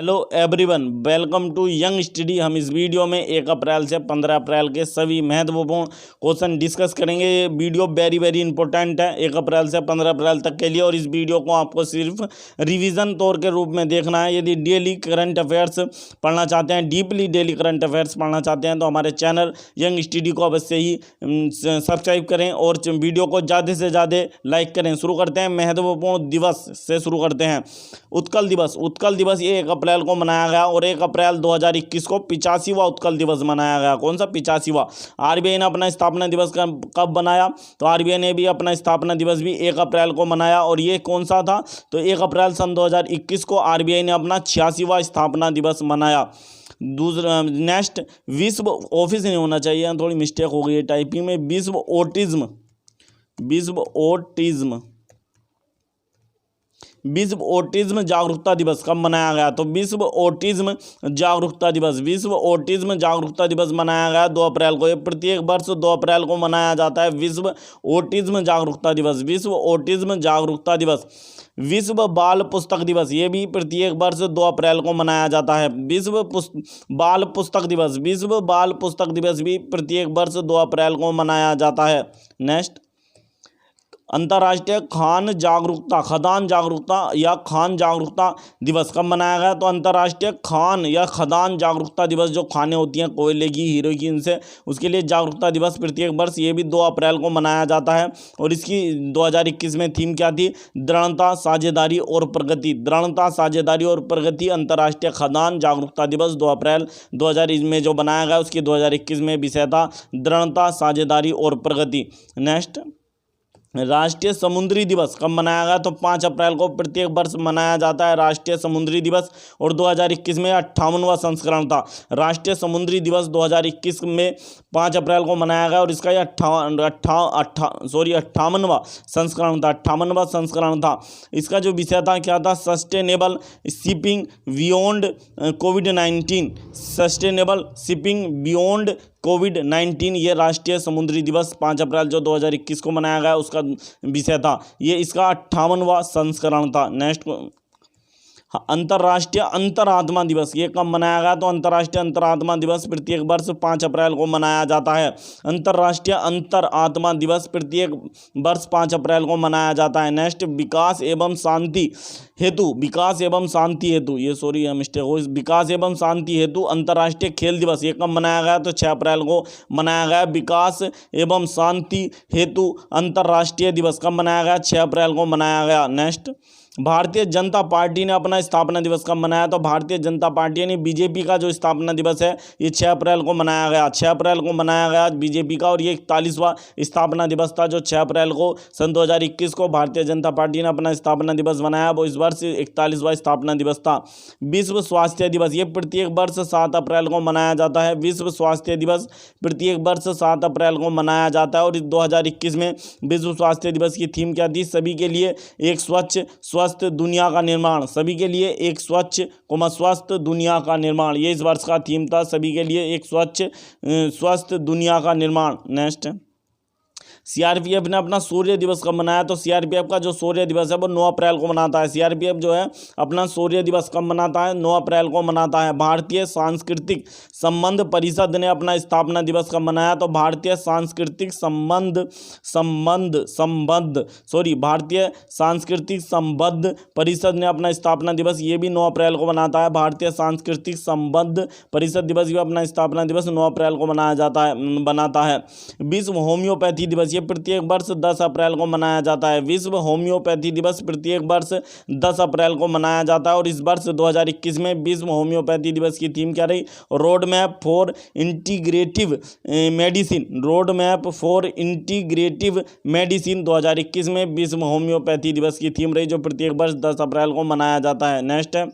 Hello everyone, welcome to young study. हम इस video में 1 अप्रैल से 15 अप्रैल के सभी महत्वपूर्ण क्वेश्चन डिस्कस करेंगे। ये वीडियो वेरी इंपॉर्टेंट है 1 अप्रैल से 15 अप्रैल तक के लिए, और इस वीडियो को आपको सिर्फ रिवीजन तौर के रूप में देखना है। यदि डेली करंट अफेयर्स पढ़ना चाहते हैं, डीपली डेली करंट अफेयर्स पढ़ना चाहते हैं, तो हमारे चैनल यंग स्टडी को अवश्य ही सब्सक्राइब करें और वीडियो को ज़्यादा से ज़्यादा लाइक करें। शुरू करते हैं, महत्वपूर्ण दिवस से शुरू करते हैं। उत्कल दिवस ये 1 अप्रैल को मनाया गया, और 1 अप्रैल 2021 को 85वां उत्कल दिवस मनाया गया। कौन सा? 85वां। आरबीआई ने अपना स्थापना दिवस कब बनाया? तो आरबीआई ने भी अपना स्थापना दिवस भी 1 अप्रैल को मनाया, और ये कौन सा था? तो 1 अप्रैल सन 2021 को आरबीआई ने अपना 86वां स्थापना दिवस मनाया। दूसरा नेक्स्ट, विश्व ऑफिस नहीं होना चाहिए, थोड़ी मिस्टेक हो गई है टाइपिंग में। विश्व ऑटिज्म जागरूकता दिवस कब मनाया गया? तो विश्व ऑटिज्म जागरूकता दिवस मनाया गया 2 अप्रैल को। ये प्रत्येक वर्ष 2 अप्रैल को मनाया जाता है विश्व ऑटिज्म जागरूकता दिवस। विश्व बाल पुस्तक दिवस, ये भी प्रत्येक वर्ष 2 अप्रैल को मनाया जाता है। विश्व बाल पुस्तक दिवस भी प्रत्येक वर्ष 2 अप्रैल को मनाया जाता है। नेक्स्ट, अंतर्राष्ट्रीय खाद्यान्न जागरूकता दिवस कब मनाया गया? तो अंतर्राष्ट्रीय खाद्यान्न जागरूकता दिवस, जो खाने होती हैं कोयले की, हीरो की, इनसे उसके लिए जागरूकता दिवस प्रत्येक वर्ष ये भी 2 अप्रैल को मनाया जाता है। और इसकी 2021 में थीम क्या थी? दृढ़ता, साझेदारी और प्रगति। अंतर्राष्ट्रीय खाद्यान्न जागरूकता दिवस 2 अप्रैल 2000 में जो बनाया गया, उसकी 2021 में विषय था दृढ़ता, साझेदारी और प्रगति। नेक्स्ट, राष्ट्रीय समुद्री दिवस कब मनाया गया? तो 5 अप्रैल को प्रत्येक वर्ष मनाया जाता है राष्ट्रीय समुद्री दिवस, और 2021 में 58वां संस्करण था। राष्ट्रीय समुद्री दिवस 2021 में 5 अप्रैल को मनाया गया, और इसका 58वां संस्करण था। इसका जो विषय था क्या था? सस्टेनेबल शिपिंग बियॉन्ड कोविड-19, ये राष्ट्रीय समुद्री दिवस 5 अप्रैल जो 2021 को मनाया गया उसका विषय था। ये इसका 58वां संस्करण था। नेक्स्ट, अंतर्राष्ट्रीय अंतरात्मा दिवस, ये कब मनाया गया? तो अंतर्राष्ट्रीय अंतरात्मा दिवस प्रत्येक वर्ष 5 अप्रैल को मनाया जाता है। अंतर्राष्ट्रीय अंतरात्मा दिवस प्रत्येक वर्ष 5 अप्रैल को मनाया जाता है। नेक्स्ट, विकास एवं शांति हेतु विकास एवं शांति हेतु अंतर्राष्ट्रीय खेल दिवस, ये कब मनाया गया? तो 6 अप्रैल को मनाया गया। विकास एवं शांति हेतु अंतर्राष्ट्रीय दिवस कब मनाया गया? 6 अप्रैल को मनाया गया। नेक्स्ट, भारतीय जनता पार्टी ने अपना स्थापना दिवस कब मनाया? तो भारतीय जनता पार्टी यानी बीजेपी का जो स्थापना दिवस है ये 6 अप्रैल को मनाया गया। 6 अप्रैल को मनाया गया बीजेपी का, और ये 41वां स्थापना दिवस था जो 6 अप्रैल को सन 2021 को भारतीय जनता पार्टी ने अपना स्थापना दिवस बनाया। वो इस वर्ष 41वां स्थापना दिवस था। विश्व स्वास्थ्य दिवस, ये प्रत्येक वर्ष 7 अप्रैल को मनाया जाता है। विश्व स्वास्थ्य दिवस प्रत्येक वर्ष 7 अप्रैल को मनाया जाता है, और 2021 में विश्व स्वास्थ्य दिवस की थीम क्या थी? सभी के लिए एक स्वस्थ दुनिया का निर्माण। स्वस्थ दुनिया का निर्माण, ये इस वर्ष का थीम था। सभी के लिए एक स्वस्थ दुनिया का निर्माण। नेक्स्ट, सीआरपीएफ ने अपना शौर्य दिवस कब मनाया? तो सीआरपीएफ का जो शौर्य दिवस है वो 9 अप्रैल को मनाता है। सीआरपीएफ जो है अपना शौर्य दिवस कब मनाता है? 9 अप्रैल को मनाता है। भारतीय सांस्कृतिक संबंध परिषद ने अपना स्थापना दिवस कब मनाया? तो भारतीय सांस्कृतिक संबद्ध परिषद ने अपना स्थापना दिवस ये भी 9 अप्रैल को मनाता है। भारतीय सांस्कृतिक संबद्ध परिषद दिवस भी अपना स्थापना दिवस 9 अप्रैल को बनाता है। विश्व होम्योपैथी दिवस, ये प्रत्येक वर्ष 10 अप्रैल को मनाया जाता है। विश्व होम्योपैथी दिवस प्रत्येक वर्ष 10 अप्रैल को मनाया जाता है, और इस वर्ष 2021 में विश्व होम्योपैथी दिवस की थीम क्या रही? Road map for integrative medicine 2021 में विश्व होम्योपैथी दिवस की थीम रही, जो प्रत्येक वर्ष 10 अप्रैल को मनाया जाता है। नेक्स्ट है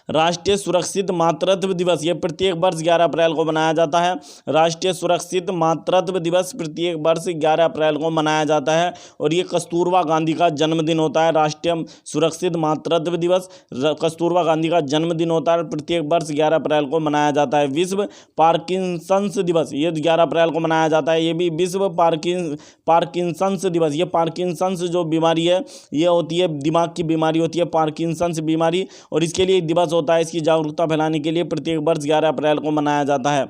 राष्ट्रीय सुरक्षित मातृत्व दिवस, ये प्रत्येक वर्ष 11 अप्रैल को मनाया जाता है। राष्ट्रीय सुरक्षित मातृत्व दिवस प्रत्येक वर्ष 11 अप्रैल को मनाया जाता है, और ये कस्तूरबा गांधी का जन्मदिन होता है। राष्ट्रीय सुरक्षित मातृत्व दिवस कस्तूरबा गांधी का जन्मदिन होता है, प्रत्येक वर्ष 11 अप्रैल को मनाया जाता है। विश्व पार्किंसंस दिवस, ये 11 अप्रैल को मनाया जाता है। ये भी विश्व पार्किंसंस दिवस, ये पार्किंसंस जो बीमारी है ये होती है, दिमाग की बीमारी होती है पार्किंसंस बीमारी, और इसके लिए दिवस होता है, इसकी जागरूकता फैलाने के लिए प्रत्येक वर्ष 11 अप्रैल को मनाया जाता है।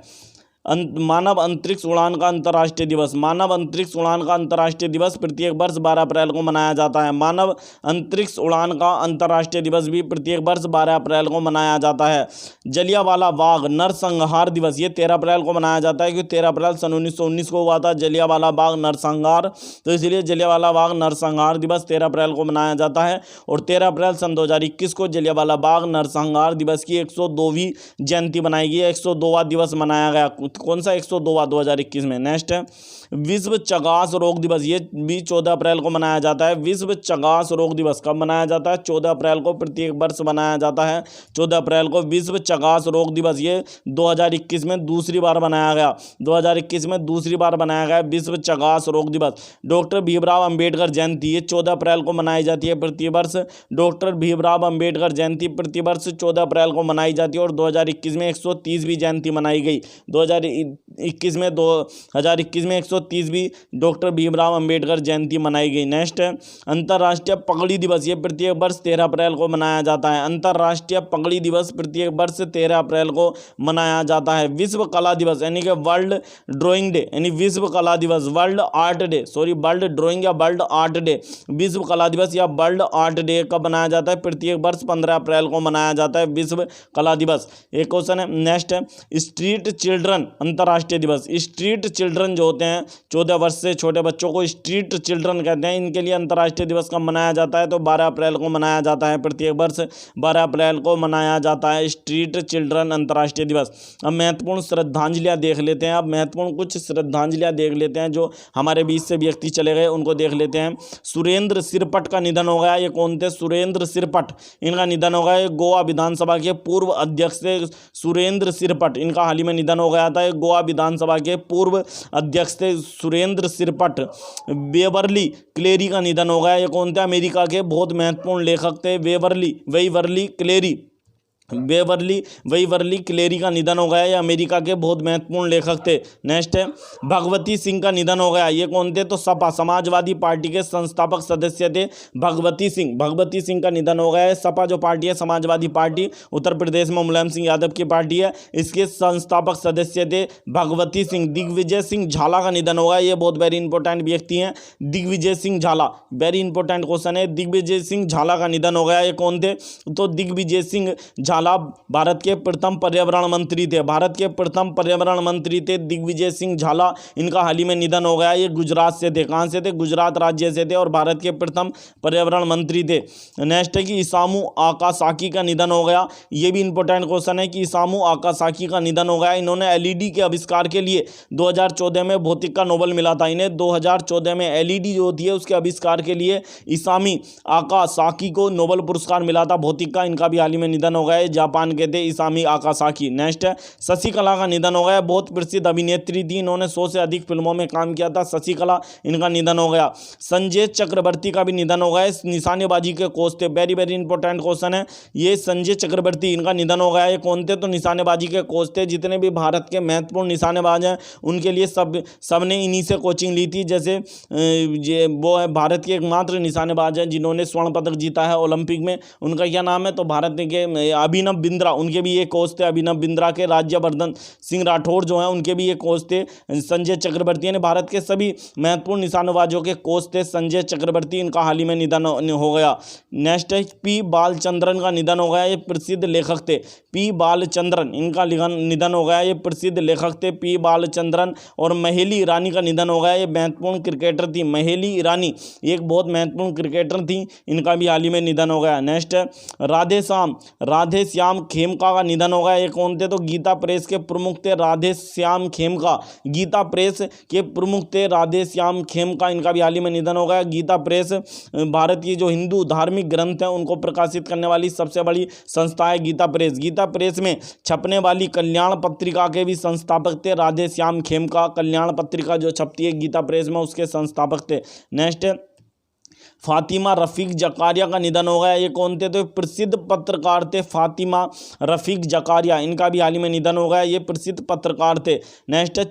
मानव अंतरिक्ष उड़ान का अंतर्राष्ट्रीय दिवस, मानव अंतरिक्ष उड़ान का अंतर्राष्ट्रीय दिवस प्रत्येक वर्ष 12 अप्रैल को मनाया जाता है। मानव अंतरिक्ष उड़ान का अंतर्राष्ट्रीय दिवस भी प्रत्येक वर्ष 12 अप्रैल को मनाया जाता है। जलियांवाला बाग नरसंहार दिवस, ये 13 अप्रैल को मनाया जाता है, क्योंकि 13 अप्रैल सन 1919 को हुआ था जलियांवाला बाग नरसंहार, तो इसलिए जलियांवाला बाग नरसंहार दिवस 13 अप्रैल को मनाया जाता है। और 13 अप्रैल सन 2021 को जलियांवाला बाग नरसंहार दिवस की 102वीं जयंती बनाई गई, 102वां दिवस मनाया गया। कौन सा 102वां 2021 में। नेक्स्ट है विश्व चगास रोग दिवस, ये भी 14 अप्रैल को मनाया जाता है। विश्व चगास रोग दिवस कब मनाया जाता है? 14 अप्रैल को प्रत्येक वर्ष मनाया जाता है। 14 अप्रैल को विश्व चगास रोग दिवस, ये 2021 में दूसरी बार मनाया गया, 2021 में दूसरी बार मनाया गया विश्व चगास रोग दिवस। डॉक्टर भीमराव अंबेडकर जयंती, ये 14 अप्रैल को मनाई जाती है प्रतिवर्ष। डॉक्टर भीमराव अंबेडकर जयंती प्रतिवर्ष 14 अप्रैल को मनाई जाती है और 2021 में 130वीं जयंती मनाई गई। 2021 में 130वीं डॉक्टर भीमराव अंबेडकर जयंती मनाई गई। नेक्स्ट है अंतर्राष्ट्रीय पगड़ी दिवस, ये प्रत्येक वर्ष 13 अप्रैल को मनाया जाता है। अंतर्राष्ट्रीय पगड़ी दिवस प्रत्येक वर्ष 13 अप्रैल को मनाया जाता है। विश्व कला दिवस यानी कि वर्ल्ड ड्राइंग डे, यानी विश्व कला दिवस, world art day, sorry world drawing या वर्ल्ड आर्ट डे, विश्व कला दिवस या वर्ल्ड आर्ट डे कब मनाया जाता है? प्रत्येक वर्ष 15 अप्रैल को मनाया जाता है विश्व कला दिवस। एक क्वेश्चन है। नेक्स्ट है स्ट्रीट चिल्ड्रन अंतर्राष्ट्रीय दिवस। स्ट्रीट चिल्ड्रन जो होते हैं 14 वर्ष से छोटे बच्चों को स्ट्रीट चिल्ड्रन कहते हैं। इनके लिए अंतर्राष्ट्रीय दिवस कब मनाया जाता है? तो 12 अप्रैल को मनाया जाता है, प्रत्येक वर्ष 12 अप्रैल को मनाया जाता है स्ट्रीट चिल्ड्रन अंतर्राष्ट्रीय दिवस। अब महत्वपूर्ण श्रद्धांजलियां देख लेते हैं। अब महत्वपूर्ण कुछ श्रद्धांजलियां देख लेते हैं जो हमारे बीच से व्यक्ति चले गए, उनको देख लेते हैं। सुरेंद्र सिरपट का निधन हो गया। ये कौन थे? सुरेंद्र सिरपट, इनका निधन हो गया। ये गोवा विधानसभा के पूर्व अध्यक्ष थे सुरेंद्र सिरपट, इनका हाल ही में निधन हो गया था। गोवा विधानसभा के पूर्व अध्यक्ष थे सुरेंद्र सिरपट। वेवरली क्लेरी का निधन हो गया। ये कौन थे? अमेरिका के बहुत महत्वपूर्ण लेखक थे वेवरली क्लेरी। वेवरली क्लेरी का निधन हो गया। ये अमेरिका के बहुत महत्वपूर्ण लेखक थे। नेक्स्ट है भगवती सिंह का निधन हो गया। ये कौन थे? तो सपा समाजवादी पार्टी के संस्थापक सदस्य थे भगवती सिंह का निधन हो गया है। सपा जो पार्टी है समाजवादी पार्टी, उत्तर प्रदेश में मुलायम सिंह यादव की पार्टी है, इसके संस्थापक सदस्य थे भगवती सिंह। दिग्विजय सिंह झाला का निधन हो गया। ये बहुत वेरी इंपॉर्टेंट व्यक्ति हैं दिग्विजय सिंह झाला, वेरी इंपॉर्टेंट क्वेश्चन है। दिग्विजय सिंह झाला का निधन हो गया। ये कौन थे? तो दिग्विजय सिंह झाला भारत के प्रथम पर्यावरण मंत्री थे। भारत के प्रथम पर्यावरण मंत्री थे दिग्विजय सिंह झाला। इनका हाल ही में निधन हो गया। ये गुजरात से थे। कहां से थे? गुजरात राज्य से थे और भारत के प्रथम पर्यावरण मंत्री थे। नेक्स्ट है कि इसामू आकासाकी का निधन हो गया। ये भी इंपॉर्टेंट क्वेश्चन है कि इसामू आकासाकी का निधन हो गया। इन्होंने एलईडी के आविष्कार के लिए 2014 में भौतिक का नोबेल मिला था इन्हें। 2014 में एलईडी जो होती है उसके आविष्कार के लिए इसामी आकासाकी को नोबेल पुरस्कार मिला था भौतिक का। इनका भी हाल ही में निधन हो गया। जापान के थे इसामी आकासाकी। नेक्स्ट है शशिकला का निधन हो गया। बहुत प्रसिद्ध अभिनेत्री थी, इन्होंने 100 से अधिक फिल्मों में काम किया था शशिकला, इनका निधन हो गया। संजय चक्रवर्ती का भी निधन हो गया। निशानेबाजी के कोच थे, वेरी वेरी इंपॉर्टेंट क्वेश्चन है ये। संजय चक्रवर्ती इनका निधन हो गया। ये कौन थे? तो निशानेबाजी के कोच थे। जितने भी भारत के महत्वपूर्ण निशानेबाज हैं उनके लिए सबने इन्हीं से कोचिंग ली थी। जैसे वो है भारत के एकमात्र निशानेबाज हैं जिन्होंने स्वर्ण पदक जीता है ओलंपिक में, उनका क्या नाम है? तो भारत के अभिनव बिंद्रा, उनके भी ये कोच थे। अभिनव बिंद्रा के राज्यवर्धन सिंह राठौड़ जो हैं उनके भी ये कोच थे। संजय चक्रवर्ती ने भारत के सभी महत्वपूर्ण निशानेबाजों के कोच थे संजय चक्रवर्ती, इनका हाल ही में निधन हो गया। नेक्स्ट है पी बालचंद्रन का निधन हो गया। ये प्रसिद्ध लेखक थे पी बालचंद्रन, इनका निधन हो गया। ये प्रसिद्ध लेखक थे पी बालचंद्रन। और महेली ईरानी का निधन हो गया। ये महत्वपूर्ण क्रिकेटर थी महेली ईरानी, एक बहुत महत्वपूर्ण क्रिकेटर थी, इनका भी हाल ही में निधन हो गया। नेक्स्ट है राधे श्याम खेमका का निधन हो गया। ये कौन थे? तो गीता प्रेस के प्रमुख थे राधे श्याम खेमका। गीता प्रेस के प्रमुख थे राधे श्याम खेमका, इनका भी हाल ही में निधन हो गया। गीता प्रेस भारत की जो हिंदू धार्मिक ग्रंथ हैं उनको प्रकाशित करने वाली सबसे बड़ी संस्था है गीता प्रेस। गीता प्रेस में छपने वाली कल्याण पत्रिका के भी संस्थापक थे राधे श्याम खेमका। कल्याण पत्रिका जो छपती है गीता प्रेस में उसके संस्थापक थे। नेक्स्ट फातिमा रफ़ीक जकारिया का निधन हो गया। ये कौन थे? तो प्रसिद्ध पत्रकार थे फातिमा रफ़ीक जकारिया, इनका भी हाल ही में निधन हो गया। ये प्रसिद्ध पत्रकार थे। नेक्स्ट है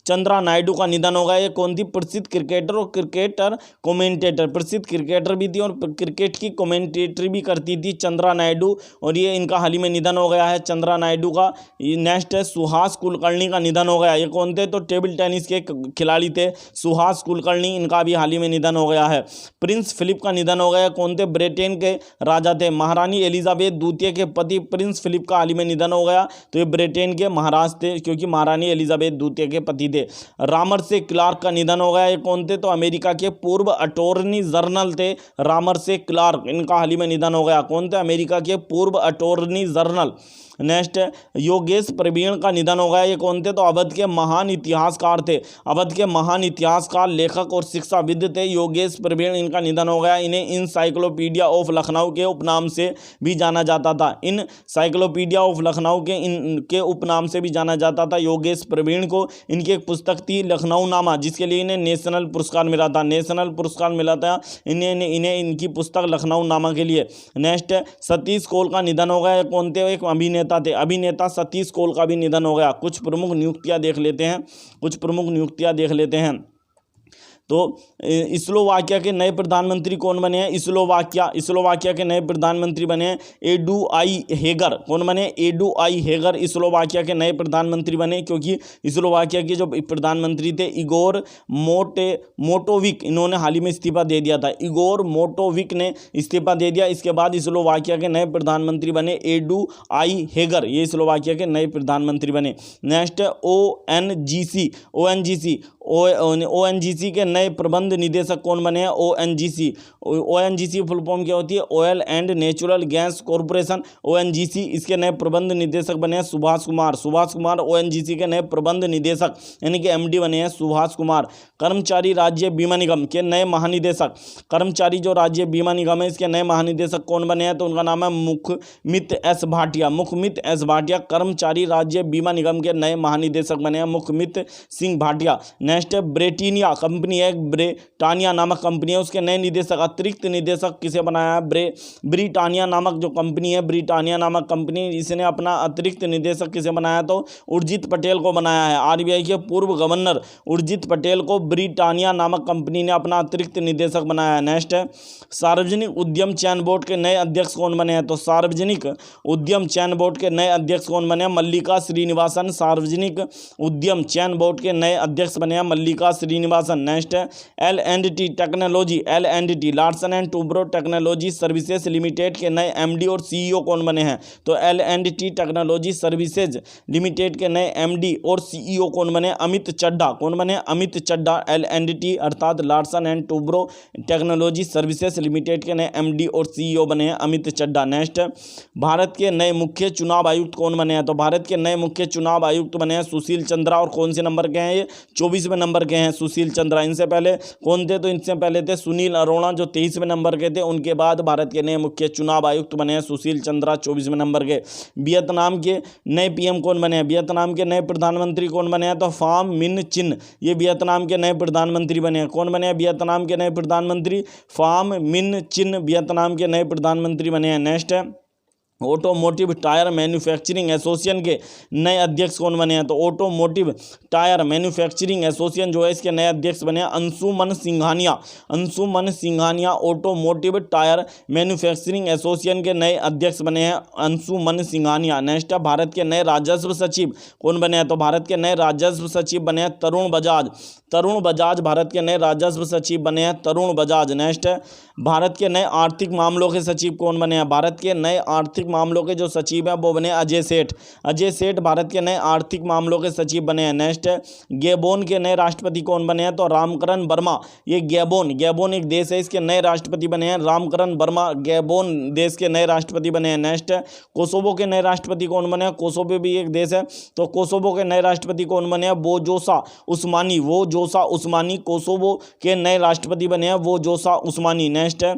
चंद्रा नायडू का निधन हो गया। ये कौन थी? प्रसिद्ध क्रिकेटर और क्रिकेटर कमेंटेटर, प्रसिद्ध क्रिकेटर भी थी और क्रिकेट की कमेंटेटरी भी करती थी चंद्रा नायडू, और ये इनका हाल ही में निधन हो गया है चंद्रा नायडू का। नेक्स्ट है सुहास कुलकर्णी का निधन हो गया। ये कौन थे? तो टेबल टेनिस के खिलाड़ी थे सुहास कुलकर्णी, इनका भी हाल ही में निधन हो गया है। प्रिंस फिलिप का निधन हो गया। कौन थे? ब्रिटेन के राजा थे। महारानी एलिजाबेथ द्वितीय के पति प्रिंस फिलिप का हाल ही में निधन हो गया। तो ये ब्रिटेन के महाराज थे, क्योंकि महारानी एलिजाबेथ द्वितीय के पति थे। रामर्से क्लार्क का निधन हो गया। ये कौन थे? तो अमेरिका के पूर्व अटॉर्नी जनरल थे रामर्से क्लार्क, इनका हाल ही में निधन हो गया। कौन थे? अमेरिका के पूर्व attorney general. Next Yogesh Praveen का निधन हो गया। ये कौन थे? तो अवध के महान इतिहासकार थे। अवध के महान इतिहासकार, लेखक और शिक्षाविद थे योगेश प्रवीण, इनका निधन हो गया। इन्हें इंसाइक्लोपीडिया ऑफ लखनऊ के उपनाम से भी जाना जाता था। इंसाइक्लोपीडिया ऑफ लखनऊ के इनके उपनाम से भी जाना जाता था योगेश प्रवीण को। इनकी एक पुस्तक थी लखनऊ नामा, जिसके लिए इन्हें नेशनल पुरस्कार मिला था। नेशनल पुरस्कार मिला था इन्हें इनकी पुस्तक लखनऊ नामा के लिए। नेक्स्ट सतीश कौल का निधन हो गया। कौन थे? एक अभिनेता थे। अभिनेता सतीश कौल का भी निधन हो गया। कुछ प्रमुख नियुक्तियां देख लेते हैं। तो स्लोवाकिया के नए प्रधानमंत्री कौन बने हैं? स्लोवाकिया के नए प्रधानमंत्री बने हैं एडुआई हेगर। कौन बने? एडुआई हेगर स्लोवाकिया के नए प्रधानमंत्री बने, क्योंकि स्लोवाकिया के जो प्रधानमंत्री थे इगोर मोटोविक, इन्होंने हाल ही में इस्तीफा दे दिया था। इगोर मोटोविक ने इस्तीफा दे दिया। इसके बाद स्लोवाकिया के नए प्रधानमंत्री बने एडुआई हेगर, ये स्लोवाकिया के नए प्रधानमंत्री बने। नेक्स्ट ओएनजीसी के नए प्रबंध निदेशक कौन बने हैं? ओएनजीसी फुल फॉर्म क्या होती है? Oil and natural gas corporation, ONGC, इसके नए प्रबंध निदेशक बने हैं सुभाष कुमार ओएनजीसी के नए प्रबंध निदेशक यानी कि एमडी बने हैं सुभाष कुमार। कर्मचारी राज्य बीमा निगम के नए महानिदेशक, कर्मचारी जो राज्य बीमा निगम है इसके नए महानिदेशक कौन बने हैं? तो उनका नाम है मुखमित एस भाटिया। कर्मचारी राज्य बीमा निगम के नए महानिदेशक बने हैं मुखमित सिंह भाटिया। नेक्स्ट है ब्रिटानिया कंपनी है, ब्रिटानिया नामक कंपनी है, उसके नए निदेशक, अतिरिक्त निदेशक किसे बनाया है? ब्रिटानिया नामक जो कंपनी है, ब्रिटानिया नामक कंपनी, इसने अपना अतिरिक्त निदेशक किसे बनाया? तो उर्जित पटेल को बनाया है। आरबीआई के पूर्व गवर्नर उर्जित पटेल को ब्रिटानिया नामक कंपनी ने अपना अतिरिक्त निदेशक बनाया है। नेक्स्ट है सार्वजनिक उद्यम चयन बोर्ड के नए अध्यक्ष कौन बने हैं? तो सार्वजनिक उद्यम चयन बोर्ड के नए अध्यक्ष कौन बने हैं? मल्लिका श्रीनिवासन। सार्वजनिक उद्यम चयन बोर्ड के नए अध्यक्ष बने हैं मल्लिका श्रीनिवासन। नेक्स्ट है L&T technology, Larsen and Toubro technology services limited के नए एमडी और सीईओ कौन बने हैं? तो L&T टेक्नोलॉजी सर्विसेज लिमिटेड के नए एमडी और सीईओ कौन बने? अमित चड्ढा। कौन बने? अमित चड्ढा। L&T अर्थात Larsen and Toubro technology services limited के नए एमडी और सीईओ बने हैं अमित चड्ढा। नेक्स्ट भारत के नए मुख्य चुनाव आयुक्त कौन बने हैं? तो भारत के नए मुख्य चुनाव आयुक्त बने हैं सुशील चंद्रा। और कौन से नंबर के हैं ये? 24वें नंबर के हैं सुशील चंद्रा। इनसे पहले कौन थे? तो इनसे पहले थे सुनील अरोड़ा जो 23वें नंबर के थे। उनके बाद भारत के नए मुख्य चुनाव आयुक्त बने हैं सुशील चंद्रा 24वें नंबर के। वियतनाम के नए पीएम कौन बने हैं? वियतनाम के नए प्रधानमंत्री कौन बने हैं? तो फाम मिन चिन, ये वियतनाम के नए प्रधानमंत्री बने हैं। कौन बने हैं वियतनाम के नए प्रधानमंत्री? फाम मिन चिन वियतनाम के नए प्रधानमंत्री बने हैं। नेक्स्ट है ऑटोमोटिव टायर मैन्युफैक्चरिंग एसोसिएशन के नए अध्यक्ष कौन बने हैं? तो ऑटोमोटिव टायर मैन्युफैक्चरिंग एसोसिएशन जो है इसके नए अध्यक्ष बने हैं Anshuman Singhania. Automotive tyre manufacturing association के नए अध्यक्ष बने हैं अंशुमन सिंघानिया। नेक्स्ट है भारत के नए राजस्व सचिव कौन बने हैं? तो भारत के नए राजस्व सचिव बने हैं तरुण बजाज। भारत के नए राजस्व सचिव बने हैं तरुण बजाज। नेक्स्ट है भारत के नए आर्थिक मामलों के सचिव कौन बने हैं? भारत के नए आर्थिक मामलों के जो सचिव हैं वो बने अजय सेठ भारत के नए आर्थिक मामलों के सचिव बने हैं। नेक्स्ट है गैबोन के नए राष्ट्रपति कौन बने हैं? तो रामकरण वर्मा। ये गैबोन एक देश है, इसके नए राष्ट्रपति बने हैं रामकरण वर्मा। गैबोन देश के नए राष्ट्रपति बने हैं। नेक्स्ट है कोसोवो के नए राष्ट्रपति कौन बने हैं? कोसोवो भी एक देश है, तो कोसोवो के नए राष्ट्रपति कौन बने हैं? वोजोसा उस्मानी कोसोवो के नए राष्ट्रपति बने हैं वोजोसा उस्मानी। नेक्स्ट है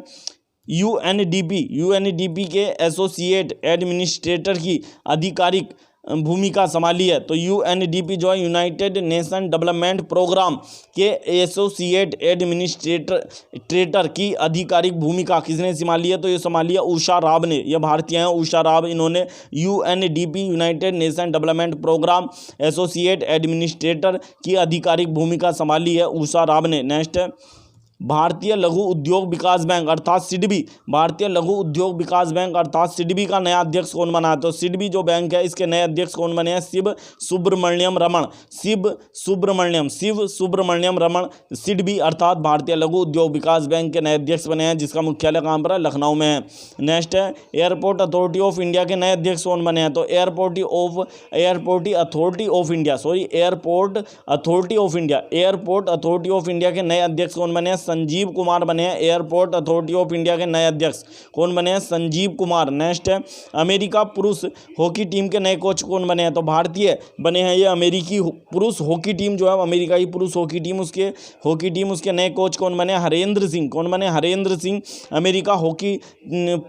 यूएनडीपी के एसोसिएट एडमिनिस्ट्रेटर की आधिकारिक भूमिका संभाली है? तो यूएनडीपी जो है यूनाइटेड नेशन डेवलपमेंट प्रोग्राम के एसोसिएट एडमिनिस्ट्रेटर की आधिकारिक भूमिका किसने संभाली है? तो ये संभाली है उषा राव ने। यह भारतीय हैं उषा राव। इन्होंने UNDP United Nation Development Programme associate administrator की आधिकारिक भूमिका संभाली है उषा राव ने। नेक्स्ट है भारतीय लघु उद्योग विकास बैंक अर्थात सिडबी, भारतीय लघु उद्योग विकास बैंक अर्थात सिडबी का नया अध्यक्ष कौन बना है? तो सिडबी जो बैंक है इसके नए अध्यक्ष कौन बने हैं? शिव सुब्रमण्यम रमण। शिव सुब्रमण्यम रमण सिडबी अर्थात भारतीय लघु उद्योग विकास बैंक के नए अध्यक्ष बने हैं, जिसका मुख्यालय कहाँ पर है? लखनऊ में है। नेक्स्ट है एयरपोर्ट अथॉरिटी ऑफ इंडिया के नए अध्यक्ष कौन बने हैं? तो एयरपोर्ट अथॉरिटी ऑफ इंडिया के नए अध्यक्ष कौन बने हैं? संजीव कुमार बने हैं। एयरपोर्ट अथॉरिटी ऑफ इंडिया के नए अध्यक्ष कौन बने हैं? संजीव कुमार। नेक्स्ट है अमेरिका पुरुष हॉकी टीम के नए कोच कौन बने हैं? तो भारतीय बने हैं ये अमेरिकी पुरुष हॉकी टीम जो है अमेरिका की पुरुष हॉकी टीम उसके नए कोच कौन बने? हरेंद्र सिंह। कौन बने? हरेंद्र सिंह। अमेरिका हॉकी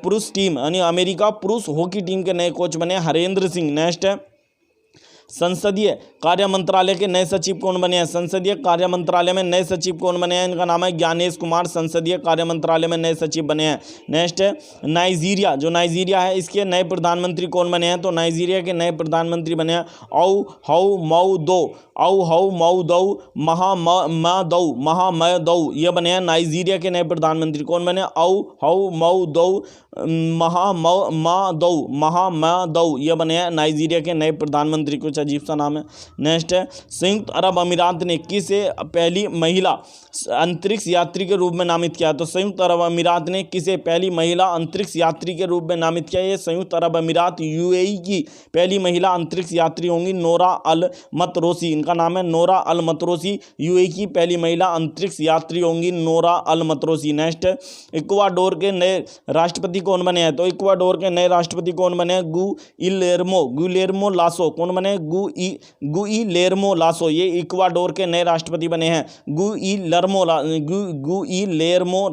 पुरुष टीम यानी अमेरिका पुरुष हॉकी टीम के नए कोच बने हरेंद्र सिंह। नेक्स्ट है संसदीय कार्य मंत्रालय के नए सचिव कौन बने हैं? संसदीय कार्य मंत्रालय में नए सचिव कौन बने हैं? इनका नाम है ज्ञानेश कुमार। संसदीय कार्य मंत्रालय में नए सचिव बने हैं। नेक्स्ट है नाइजीरिया, जो नाइजीरिया है इसके नए प्रधानमंत्री कौन बने हैं? तो नाइजीरिया के नए प्रधानमंत्री बने हैं औ हौ मऊ महामदौ ये बने हैं नाइजीरिया के नए प्रधानमंत्री। कौन बने? औ हौ मऊ महामदौ ये बने हैं नाइजीरिया के नए प्रधानमंत्री। कुछ अजीब सा नाम है। नेक्स्ट है संयुक्त अरब अमीरात ने किसे पहली महिला अंतरिक्ष यात्री के रूप में नामित किया? तो संयुक्त अरब अमीरात ने किसे पहली महिला अंतरिक्ष यात्री के रूप में नामित किया? ये संयुक्त अरब अमीरात यूएई की पहली महिला अंतरिक्ष यात्री होंगी नोरा अल मतरोसी। इनका नाम है नोरा अल मतरोसी। यूएई की पहली महिला अंतरिक्ष यात्री होंगी नोरा अल मतरोसी। नेक्स्ट इक्वाडोर के नए राष्ट्रपति कौन बने हैं? तो इक्वाडोर के नए राष्ट्रपति कौन बने हैं? Guillermo lasso. कौन बने? गुइलेर्मो लासो ये इक्वाडोर के नए राष्ट्रपति बने हैं। गुइलेर्मो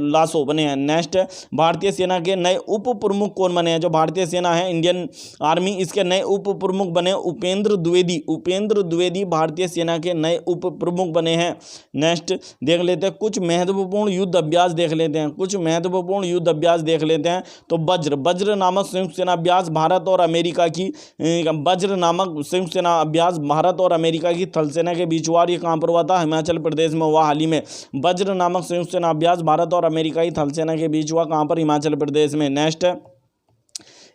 लासो बने हैं। नेक्स्ट भारतीय सेना के नए उप प्रमुख कौन बने हैं? जो भारतीय सेना है इंडियन आर्मी इसके नए उप प्रमुख बने उपेंद्र द्विवेदी भारतीय सेना के नए उप प्रमुख बने हैं। नेक्स्ट देख लेते हैं कुछ महत्वपूर्ण युद्ध अभ्यास देख लेते हैं। तो वज्र नामक संयुक्त सेना अभ्यास भारत और अमेरिका की थल सेना के बीच हुआ। ये कहाँ पर हुआ था? हिमाचल प्रदेश में हुआ हाल ही में। वज्र नामक संयुक्त सेना अभ्यास भारत और अमेरिका की थल सेना के बीच हुआ। कहाँ पर? हिमाचल प्रदेश में। नेक्स्ट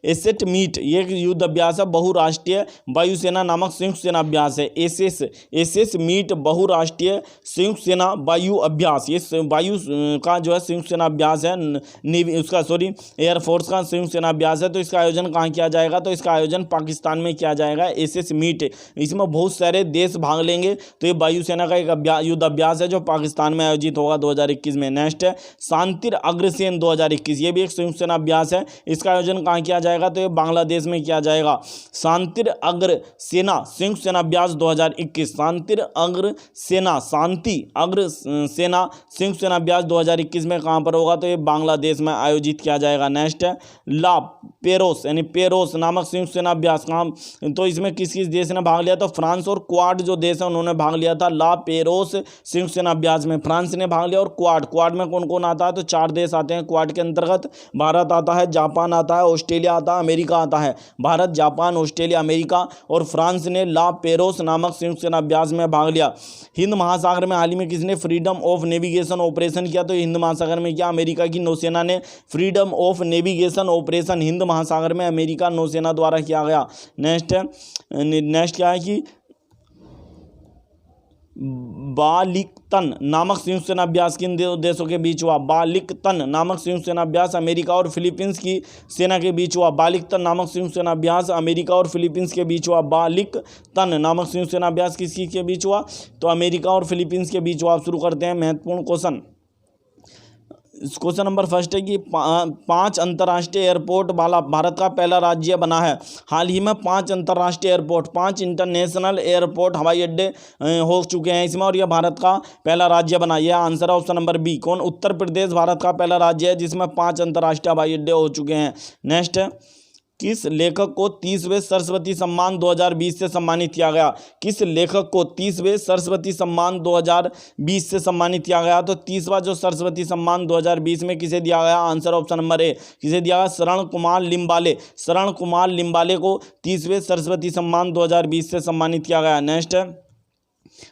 एसेट मीट ये एक युद्ध अभ्यास है बहुराष्ट्रीय वायुसेना नामक संयुक्त सेना अभ्यास है। एसेस मीट बहुराष्ट्रीय संयुक्त सेना वायु अभ्यास ये वायु का जो है संयुक्त सेना अभ्यास है एयरफोर्स का संयुक्त सेना अभ्यास है। तो इसका आयोजन कहाँ किया जाएगा? तो इसका आयोजन पाकिस्तान में किया जाएगा। एसेस मीट इसमें बहुत सारे देश भाग लेंगे। तो ये वायुसेना का एक युद्ध अभ्यास है जो पाकिस्तान में आयोजित होगा 2021 में। नेक्स्ट है शांतिर अग्रसेन 2021 ये भी एक संयुक्त सेना अभ्यास है। इसका आयोजन कहाँ किया जाएगा? तो ये बांग्लादेश में किया जाएगा। शांतिर अग्र सेना संयुक्त सेना अभ्यास 2021 शांतिर अग्र सेना संयुक्त सेना अभ्यास 2021 में कहां पर होगा? तो ये बांग्लादेश में आयोजित किया जाएगा। नेक्स्ट है ला पेरोस नामक संयुक्त सेना अभ्यास कहां? तो इसमें किस किस देश ने भाग लिया? तो फ्रांस और क्वाड जो देश है उन्होंने भाग लिया था ला पेरोस संयुक्त सेना अभ्यास में। फ्रांस ने भाग लिया और क्वाड में कौन कौन आता है? तो 4 देश आते हैं क्वाड के अंतर्गत। भारत आता है, जापान आता है, ऑस्ट्रेलिया आता है, अमेरिका आता है। भारत, जापान, ऑस्ट्रेलिया, अमेरिका और फ्रांस ने ला पेरोस नामक संयुक्त सेना अभ्यास में भाग लिया। हिंद महासागर में हाल ही में किसने फ्रीडम ऑफ नेविगेशन ऑपरेशन किया? तो हिंद महासागर में क्या अमेरिका की नौसेना ने freedom of navigation operation Hind महासागर में अमेरिका नौसेना द्वारा किया गया। नेक्स्ट क्या है कि बालिकतन नामक संयुक्त सेना अभ्यास किन देशों के बीच हुआ? बालिकतन नामक संयुक्त सेना अभ्यास अमेरिका और फिलीपींस की सेना के बीच हुआ। बालिकतन नामक संयुक्त सेना अभ्यास अमेरिका और फिलीपींस के बीच हुआ। बालिकतन नामक संयुक्त सेना अभ्यास किसकी के बीच हुआ? तो अमेरिका और फिलीपींस के बीच हुआ। आप शुरू करते हैं महत्वपूर्ण क्वेश्चन। क्वेश्चन नंबर फर्स्ट है कि 5 अंतर्राष्ट्रीय एयरपोर्ट वाला भारत का पहला राज्य बना है। हाल ही में 5 अंतर्राष्ट्रीय एयरपोर्ट 5 इंटरनेशनल एयरपोर्ट हवाई अड्डे हो चुके हैं इसमें और यह भारत का पहला राज्य बना। यह आंसर है ऑप्शन नंबर बी। कौन? उत्तर प्रदेश भारत का पहला राज्य है जिसमें 5 अंतर्राष्ट्रीय हवाई अड्डे हो चुके हैं। नेक्स्ट किस लेखक को 30वें सरस्वती सम्मान 2020 से सम्मानित किया गया? किस लेखक को 30वें सरस्वती सम्मान 2020 से सम्मानित किया गया? तो 30वां जो सरस्वती सम्मान 2020 में किसे दिया गया? आंसर ऑप्शन नंबर ए, किसे दिया गया? शरण कुमार लिम्बाले। शरण कुमार लिम्बाले को 30वें सरस्वती सम्मान 2020 से सम्मानित किया गया। नेक्स्ट है,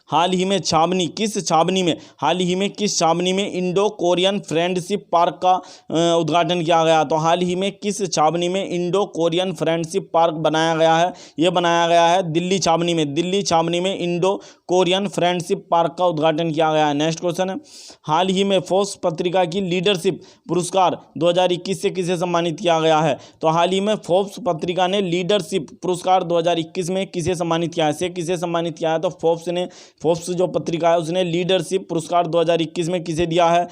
हाल ही में किस छावनी में इंडो कोरियन फ्रेंडशिप पार्क का उद्घाटन किया गया? तो हाल ही में किस छावनी में इंडो कोरियन फ्रेंडशिप पार्क बनाया गया है? यह बनाया गया है दिल्ली छावनी में इंडो कोरियन फ्रेंडशिप पार्क का उद्घाटन किया गया है। नेक्स्ट क्वेश्चन है, हाल ही में फोर्ब्स पत्रिका की लीडरशिप पुरस्कार 2021 से किसे सम्मानित किया गया है? तो हाल ही में फोर्ब्स पत्रिका ने लीडरशिप पुरस्कार 2021 में किसे सम्मानित किया है? तो फोर्ब्स जो पत्रिका है उसने लीडरशिप पुरस्कार 2021 में किसे दिया है?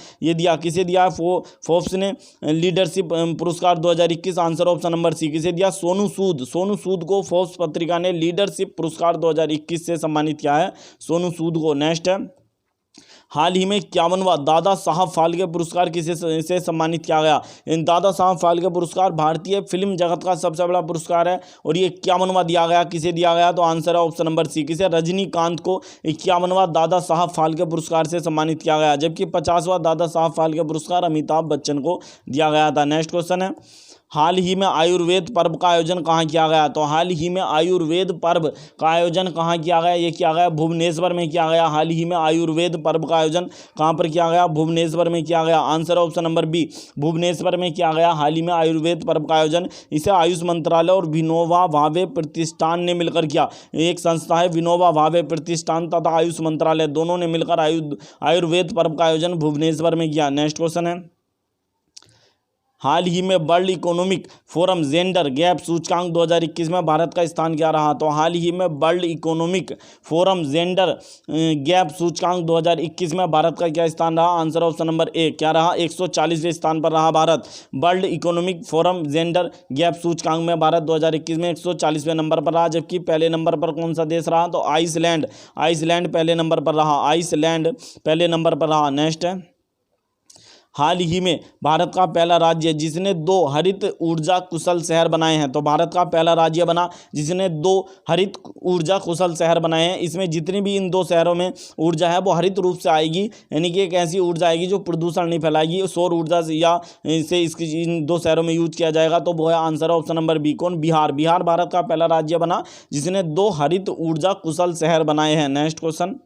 किसे दिया है फोर्ब्स ने लीडरशिप पुरस्कार 2021? आंसर ऑप्शन नंबर सी, किसे दिया? सोनू सूद को फोर्ब्स पत्रिका ने लीडरशिप पुरस्कार 2021 से सम्मानित किया है, सोनू सूद को। नेक्स्ट है, हाल ही में 51वां दादा साहब फाल्के पुरस्कार से सम्मानित किया गया? इन दादा साहब फाल्के पुरस्कार भारतीय फिल्म जगत का सबसे बड़ा पुरस्कार है और ये 51वां दिया गया। किसे दिया गया? तो आंसर है ऑप्शन नंबर सी, किसे? रजनीकांत को 51वां दादा साहब फाल्के पुरस्कार से सम्मानित किया गया, जबकि 50वां दादा साहब फाल्के पुरस्कार अमिताभ बच्चन को दिया गया था। नेक्स्ट क्वेश्चन है, हाल ही में आयुर्वेद पर्व का आयोजन कहाँ किया गया? तो हाल ही में आयुर्वेद पर्व का आयोजन कहाँ किया गया? ये किया गया भुवनेश्वर में किया गया। हाल ही में आयुर्वेद पर्व का आयोजन कहाँ पर किया गया? भुवनेश्वर में किया गया। Answer option number B, Bhubaneswar में किया गया हाल ही में आयुर्वेद पर्व का आयोजन। इसे आयुष मंत्रालय और विनोबा भावे प्रतिष्ठान ने मिलकर किया। एक संस्था है विनोबा भावे प्रतिष्ठान तथा आयुष मंत्रालय, दोनों ने मिलकर आयुर्वेद पर्व का आयोजन भुवनेश्वर में किया। नेक्स्ट क्वेश्चन है, हाल ही में world economic forum gender gap सूचकांक 2021 में भारत का स्थान क्या रहा? तो हाल ही में world economic forum gender gap सूचकांक 2021 में भारत का क्या स्थान रहा? आंसर ऑप्शन नंबर ए, क्या रहा? 140वें स्थान पर रहा Bharat. World economic forum gender gap सूचकांक में भारत 2021 में 140वें नंबर पर रहा, जबकि पहले नंबर पर कौन सा देश रहा? तो आइसलैंड पहले नंबर पर रहा। नेक्स्ट है, हाल ही में भारत का पहला राज्य जिसने 2 हरित ऊर्जा कुशल शहर बनाए हैं? तो भारत का पहला राज्य बना जिसने 2 हरित ऊर्जा कुशल शहर बनाए हैं। इसमें जितनी भी इन 2 शहरों में ऊर्जा है वो हरित रूप से आएगी, यानी कि एक ऐसी ऊर्जा आएगी जो प्रदूषण नहीं फैलाएगी। सौर ऊर्जा या से इसकी इन 2 शहरों में यूज किया जाएगा, तो वो है आंसर ऑप्शन नंबर बी, कौन? बिहार भारत का पहला राज्य बना जिसने 2 हरित ऊर्जा कुशल शहर बनाए हैं। नेक्स्ट क्वेश्चन,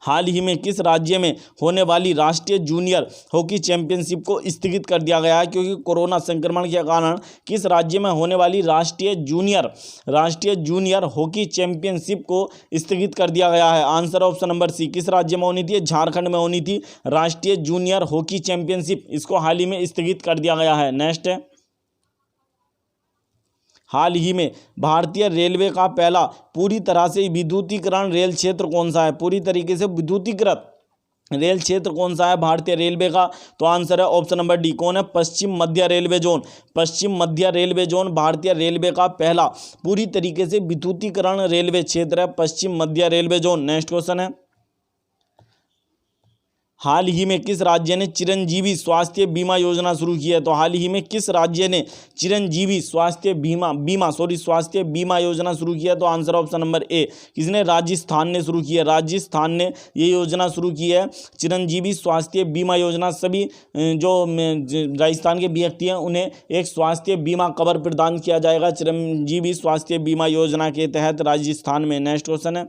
हाल ही में किस राज्य में होने वाली राष्ट्रीय जूनियर हॉकी चैंपियनशिप को स्थगित कर दिया गया है? क्योंकि कोरोना संक्रमण के कारण किस राज्य में होने वाली राष्ट्रीय जूनियर हॉकी चैंपियनशिप को स्थगित कर दिया गया है? आंसर ऑप्शन नंबर सी, किस राज्य में होनी थी? झारखंड में होनी थी राष्ट्रीय जूनियर हॉकी चैंपियनशिप, इसको हाल ही में स्थगित कर दिया गया है। नेक्स्ट है, हाल ही में भारतीय रेलवे का पहला पूरी तरह से विद्युतीकरण रेल क्षेत्र कौन सा है? पूरी तरीके से विद्युतीकृत रेल क्षेत्र कौन सा है भारतीय रेलवे का? तो आंसर है ऑप्शन नंबर डी, कौन है? पश्चिम मध्य रेलवे जोन भारतीय रेलवे का पहला पूरी तरीके से विद्युतीकरण रेलवे क्षेत्र है, पश्चिम मध्य रेलवे जोन। नेक्स्ट क्वेश्चन है, हाल ही में किस राज्य ने चिरंजीवी स्वास्थ्य बीमा योजना शुरू की है? तो हाल ही में किस राज्य ने चिरंजीवी स्वास्थ्य बीमा योजना शुरू किया? तो आंसर ऑप्शन नंबर ए, किसने? राजस्थान ने शुरू की है। राजस्थान ने ये योजना शुरू की है, चिरंजीवी स्वास्थ्य बीमा योजना। सभी जो राजस्थान के व्यक्ति हैं उन्हें एक स्वास्थ्य बीमा कवर प्रदान किया जाएगा चिरंजीवी स्वास्थ्य बीमा योजना के तहत राजस्थान में। नेक्स्ट क्वेश्चन है,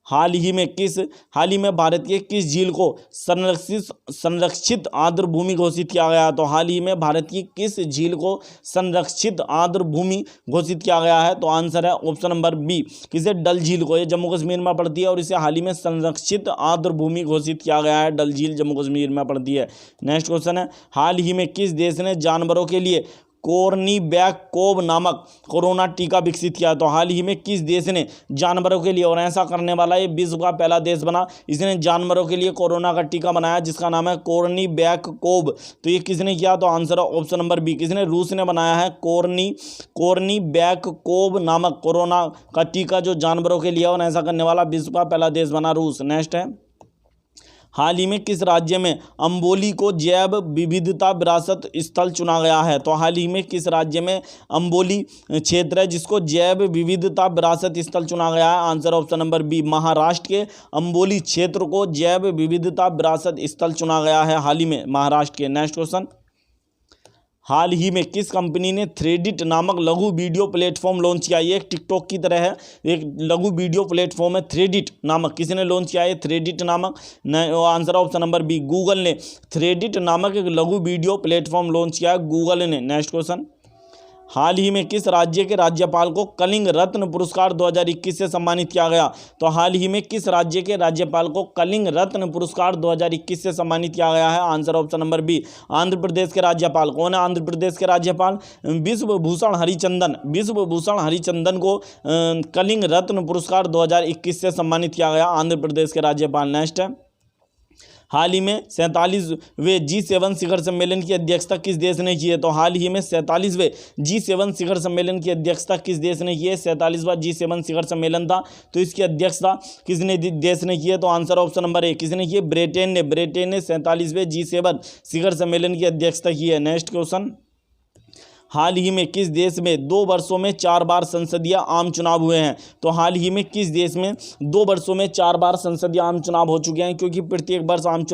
हाल ही में भारत के किस झील को संरक्षित आर्द्र भूमि घोषित किया गया? तो हाल ही में भारत की किस झील को संरक्षित आर्द्र भूमि घोषित किया गया है? तो आंसर है ऑप्शन नंबर बी, किसे? डल झील को। ये जम्मू कश्मीर में पड़ती है और इसे हाल ही में संरक्षित आर्द्र भूमि घोषित किया गया है। डल झील जम्मू कश्मीर में पड़ती है। नेक्स्ट क्वेश्चन है, हाल ही में किस देश ने जानवरों के लिए कोर्नीवैक नामक कोरोना टीका विकसित किया? तो हाल ही में किस देश ने जानवरों के लिए, और ऐसा करने वाला ये विश्व का पहला देश बना, इसने जानवरों के लिए कोरोना का टीका बनाया जिसका नाम है कोर्नीवैक। तो ये किसने किया? तो आंसर ऑप्शन नंबर बी, किसने? रूस ने बनाया है कोर्नीवैक नामक कोरोना का टीका जो जानवरों के लिए, और ऐसा करने वाला विश्व का पहला देश बना रूस। नेक्स्ट है, हाल ही में किस राज्य में अम्बोली को जैव विविधता विरासत स्थल चुना गया है? तो हाल ही में किस राज्य में अम्बोली क्षेत्र है जिसको जैव विविधता विरासत स्थल चुना गया है? Answer option number B, Maharashtra के अम्बोली क्षेत्र को जैव विविधता विरासत स्थल चुना गया है हाल ही में महाराष्ट्र के। नेक्स्ट क्वेश्चन, हाल ही में किस कंपनी ने थ्रेडिट नामक लघु वीडियो प्लेटफॉर्म लॉन्च किया? ये एक टिकटॉक की तरह है, एक लघु वीडियो प्लेटफॉर्म है थ्रेडिट नामक। किसी ने लॉन्च किया है थ्रेडिट नामक? Answer option number B, Google ने थ्रेडिट नामक एक लघु वीडियो प्लेटफॉर्म लॉन्च किया है गूगल ने। नेक्स्ट क्वेश्चन, हाल ही में किस राज्य के राज्यपाल को कलिंग रत्न पुरस्कार 2021 से सम्मानित किया गया? तो हाल ही में किस राज्य के राज्यपाल को कलिंग रत्न पुरस्कार 2021 से सम्मानित किया गया है? Answer option number B, Andhra Pradesh के राज्यपाल। कौन है आंध्र प्रदेश के राज्यपाल? विश्वभूषण हरिचंदन। विश्वभूषण हरिचंदन को कलिंग रत्न पुरस्कार 2021 से सम्मानित किया गया, आंध्र प्रदेश के राज्यपाल। नेक्स्ट है, हाल ही में 47वें G7 शिखर सम्मेलन की अध्यक्षता किस देश ने की है? तो हाल ही में 47वें G7 शिखर सम्मेलन की अध्यक्षता किस देश ने की है? 47वां G7 शिखर सम्मेलन था, तो इसकी अध्यक्षता किसने देश ने की है? तो आंसर ऑप्शन नंबर ए, किसने की है? ब्रिटेन ने। ब्रिटेन ने 47वें G7 शिखर सम्मेलन की अध्यक्षता की है। नेक्स्ट क्वेश्चन, हाल ही में किस देश में 2 वर्षों में 4 बार संसदीय आम चुनाव हुए हैं? तो हाल ही में किस देश में 2 वर्षों में 4 बार संसदीय आम चुनाव हो चुके हैं? क्योंकि प्रत्येक वर्ष आम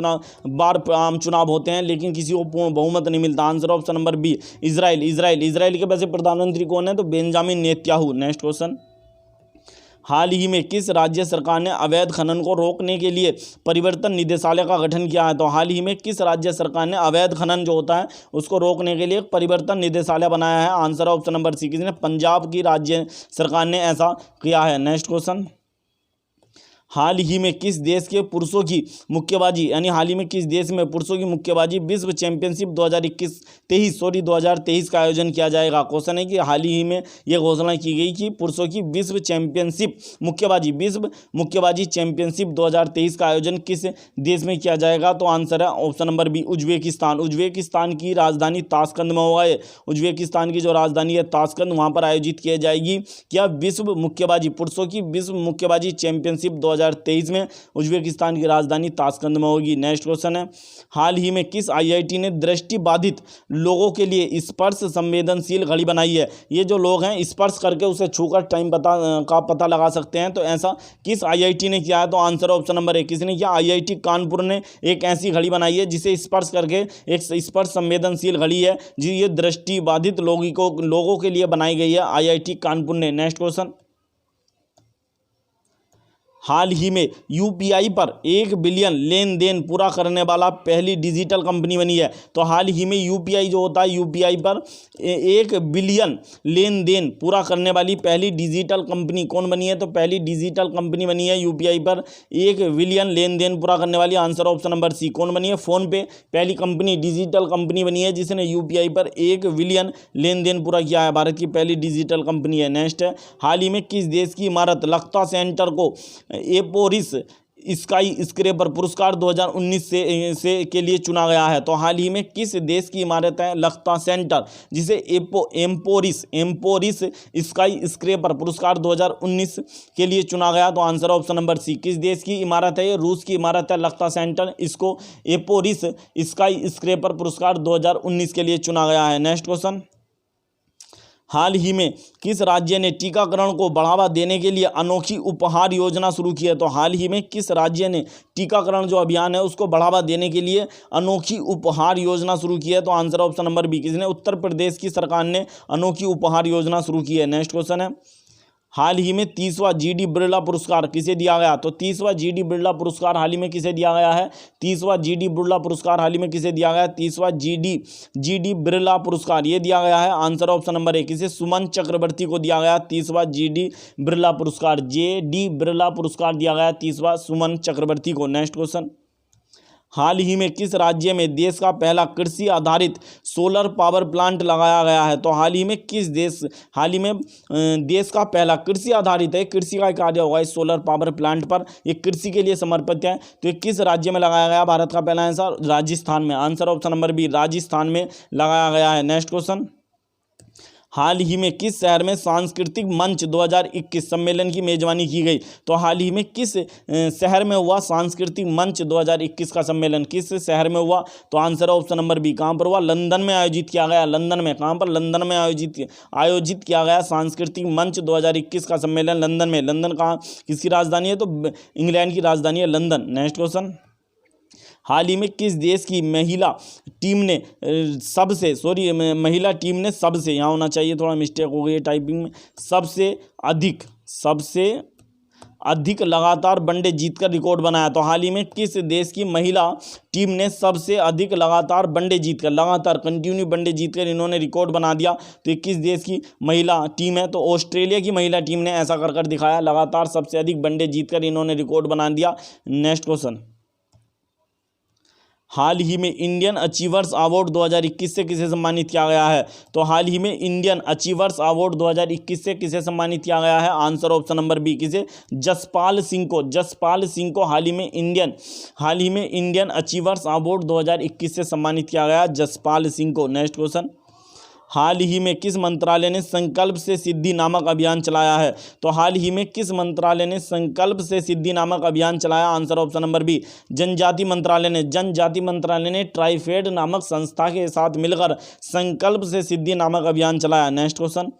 चुनाव होते हैं लेकिन किसी को पूर्ण बहुमत नहीं मिलता। Answer option number B, Israel. Israel के वैसे प्रधानमंत्री कौन है? तो बेंजामिन नेतन्याहू। नेक्स्ट क्वेश्चन, हाल ही में किस राज्य सरकार ने अवैध खनन को रोकने के लिए परिवर्तन निदेशालय का गठन किया है? तो हाल ही में किस राज्य सरकार ने अवैध खनन जो होता है उसको रोकने के लिए एक परिवर्तन निदेशालय बनाया है? आंसर ऑप्शन नंबर सी, किसने? पंजाब की राज्य सरकार ने ऐसा किया है। नेक्स्ट क्वेश्चन, हाल ही में किस देश के पुरुषों की मुक्केबाजी यानी हाल ही में किस देश में पुरुषों की मुक्केबाजी विश्व चैंपियनशिप 2023 का आयोजन किया जाएगा? क्वेश्चन है कि हाल ही में यह घोषणा की गई कि पुरुषों की विश्व मुक्केबाजी चैंपियनशिप 2023 का आयोजन किस देश में किया जाएगा? तो आंसर है option number B, Uzbekistan. Uzbekistan की राजधानी ताशकंद में होगा। उज्बेकिस्तान की जो राजधानी है ताशकंद, वहाँ पर आयोजित की जाएगी क्या? पुरुषों की विश्व मुक्केबाजी चैंपियनशिप 2023 में उज्बेकिस्तान की राजधानी ताशकंद में होगी। नेक्स्ट क्वेश्चन है, हाल ही में किस आईआईटी ने दृष्टिबाधित लोगों के लिए स्पर्श संवेदनशील घड़ी बनाई है? ये जो लोग हैं स्पर्श करके उसे छूकर टाइम पता लगा सकते हैं, तो ऐसा किस आईआईटी ने किया है? तो आंसर ऑप्शन नंबर ए, किसने किया? आईआईटी कानपुर ने एक ऐसी घड़ी बनाई है जिसे स्पर्श करके एक स्पर्श संवेदनशील घड़ी है जी, ये दृष्टिबाधित लोगों के लिए बनाई गई है आईआईटी कानपुर ने। नेक्स्ट क्वेश्चन, हाल ही में यूपीआई पर 1 बिलियन लेन देन पूरा करने वाला पहली डिजिटल कंपनी बनी है। तो हाल ही में यूपीआई जो होता है, यूपीआई पर 1 बिलियन लेन देन पूरा करने वाली पहली डिजिटल कंपनी कौन बनी है? तो पहली डिजिटल कंपनी बनी है यूपीआई पर 1 बिलियन लेन देन पूरा करने वाली। आंसर ऑप्शन नंबर सी, कौन बनी है? फोन पे पहली कंपनी डिजिटल कंपनी बनी है जिसने यूपीआई पर 1 बिलियन लेन देन पूरा किया है, भारत की पहली डिजिटल कंपनी है। नेक्स्ट है, हाल ही में किस देश की इमारत लख्ता सेंटर को एपोरिस स्काई स्क्रैपर पुरस्कार 2019 से के लिए चुना गया है? तो हाल ही में किस देश की इमारत है लख्ता सेंटर जिसे एम्पोरिस स्काई स्क्रैपर पुरस्कार 2019 के लिए चुना गया? तो आंसर ऑप्शन नंबर सी, किस देश की इमारत है? ये रूस की इमारत है लख्ता सेंटर, इसको एपोरिस स्काई स्क्रैपर पुरस्कार 2019 के लिए चुना गया है। नेक्स्ट क्वेश्चन, हाल ही में किस राज्य ने टीकाकरण को बढ़ावा देने के लिए अनोखी उपहार योजना शुरू की है? तो हाल ही में किस राज्य ने टीकाकरण जो अभियान है उसको बढ़ावा देने के लिए अनोखी उपहार योजना शुरू की है? तो आंसर ऑप्शन नंबर बी, किसने? उत्तर प्रदेश की सरकार ने अनोखी उपहार योजना शुरू की है। नेक्स्ट क्वेश्चन है, हाल ही में 30वां जीडी बिरला पुरस्कार किसे दिया गया? तो 30वां जीडी बिरला पुरस्कार हाल ही में किसे दिया गया है? 30वां जीडी बिरला पुरस्कार हाल ही में किसे दिया गया है? 30वां जीडी बिरला पुरस्कार ये दिया गया है, आंसर ऑप्शन नंबर ए, किसे? सुमन चक्रवर्ती को दिया गया 30वां जीडी बिरला पुरस्कार, जेडी बिरला पुरस्कार दिया गया 30वां सुमन चक्रवर्ती को। नेक्स्ट क्वेश्चन, हाल ही में किस राज्य में देश का पहला कृषि आधारित सोलर पावर प्लांट लगाया गया है? तो हाल ही में देश का पहला कृषि आधारित है, कृषि का कार्य होगा इस सोलर पावर प्लांट पर, ये कृषि के लिए समर्पित है। तो ये किस राज्य में लगाया गया? भारत का पहला आंसर राजस्थान में, answer option number B, Rajasthan में लगाया गया है। नेक्स्ट क्वेश्चन, हाल ही में किस शहर में सांस्कृतिक मंच 2021 सम्मेलन की मेजबानी की गई? तो हाल ही में किस शहर में हुआ सांस्कृतिक मंच 2021 का सम्मेलन? किस शहर में हुआ? तो आंसर है ऑप्शन नंबर बी। कहाँ पर हुआ? लंदन में आयोजित किया गया। लंदन में, कहाँ पर? लंदन में आयोजित किया गया सांस्कृतिक मंच 2021 का सम्मेलन लंदन में। लंदन कहाँ, किसकी राजधानी है? तो इंग्लैंड की राजधानी है लंदन। नेक्स्ट क्वेश्चन, हाल ही में किस देश की महिला टीम ने महिला टीम ने सबसे, यहाँ होना चाहिए, थोड़ा मिस्टेक हो गई है टाइपिंग में, सबसे अधिक लगातार वनडे जीतकर रिकॉर्ड बनाया? तो हाल ही में किस देश की महिला टीम ने सबसे अधिक लगातार वनडे जीतकर, लगातार कंटिन्यू वनडे जीतकर इन्होंने रिकॉर्ड बना दिया? तो किस देश की महिला टीम है? तो ऑस्ट्रेलिया की महिला टीम ने ऐसा कर दिखाया, लगातार सबसे अधिक वनडे जीतकर इन्होंने रिकॉर्ड बना दिया। नेक्स्ट क्वेश्चन, हाल ही में इंडियन अचीवर्स अवार्ड 2021 से किसे सम्मानित किया गया है? तो हाल ही में इंडियन अचीवर्स अवार्ड 2021 से किसे सम्मानित किया गया है? आंसर ऑप्शन नंबर बी, किसे? जसपाल सिंह को हाल ही में इंडियन अचीवर्स अवार्ड 2021 से सम्मानित किया गया जसपाल सिंह को। नेक्स्ट क्वेश्चन, हाल ही में किस मंत्रालय ने संकल्प से सिद्धि नामक अभियान चलाया है? तो हाल ही में किस मंत्रालय ने संकल्प से सिद्धि नामक अभियान चलाया? आंसर ऑप्शन नंबर बी, जनजाति मंत्रालय ने ट्राइफेड नामक संस्था के साथ मिलकर संकल्प से सिद्धि नामक अभियान चलाया। नेक्स्ट क्वेश्चन,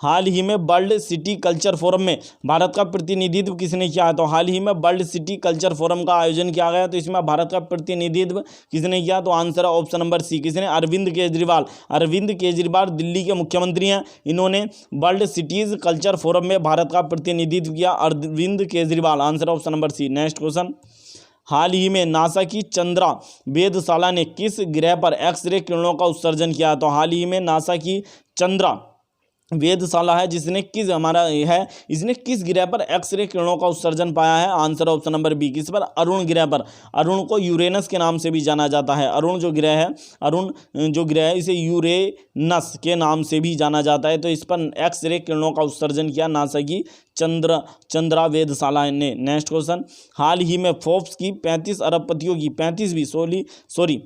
हाल ही में वर्ल्ड सिटी कल्चर फोरम में भारत का प्रतिनिधित्व किसने किया है? तो हाल ही में वर्ल्ड सिटी कल्चर फोरम का आयोजन किया गया, तो इसमें भारत का प्रतिनिधित्व किसने किया? तो आंसर है ऑप्शन नंबर सी, किसने? अरविंद केजरीवाल दिल्ली के मुख्यमंत्री हैं, इन्होंने वर्ल्ड सिटीज कल्चर फोरम में भारत का प्रतिनिधित्व किया, Arvind Kejriwal. Answer option number C. Next question, हाल ही में नासा की चंद्रा वेधशाला ने किस ग्रह पर एक्सरे किरणों का उत्सर्जन किया? तो हाल ही में नासा की चंद्रा वेधशाला है इसने किस ग्रह पर एक्सरे किरणों का उत्सर्जन पाया है? आंसर ऑप्शन नंबर बी, किस पर? अरुण ग्रह पर। अरुण को यूरेनस के नाम से भी जाना जाता है। अरुण जो ग्रह है इसे यूरेनस के नाम से भी जाना जाता है। तो इस पर एक्सरे किरणों का उत्सर्जन किया नासा की चंद्रा वेधशाला ने। नेक्स्ट क्वेश्चन, हाल ही में फोर्ब्स की 35 अरबपतियों की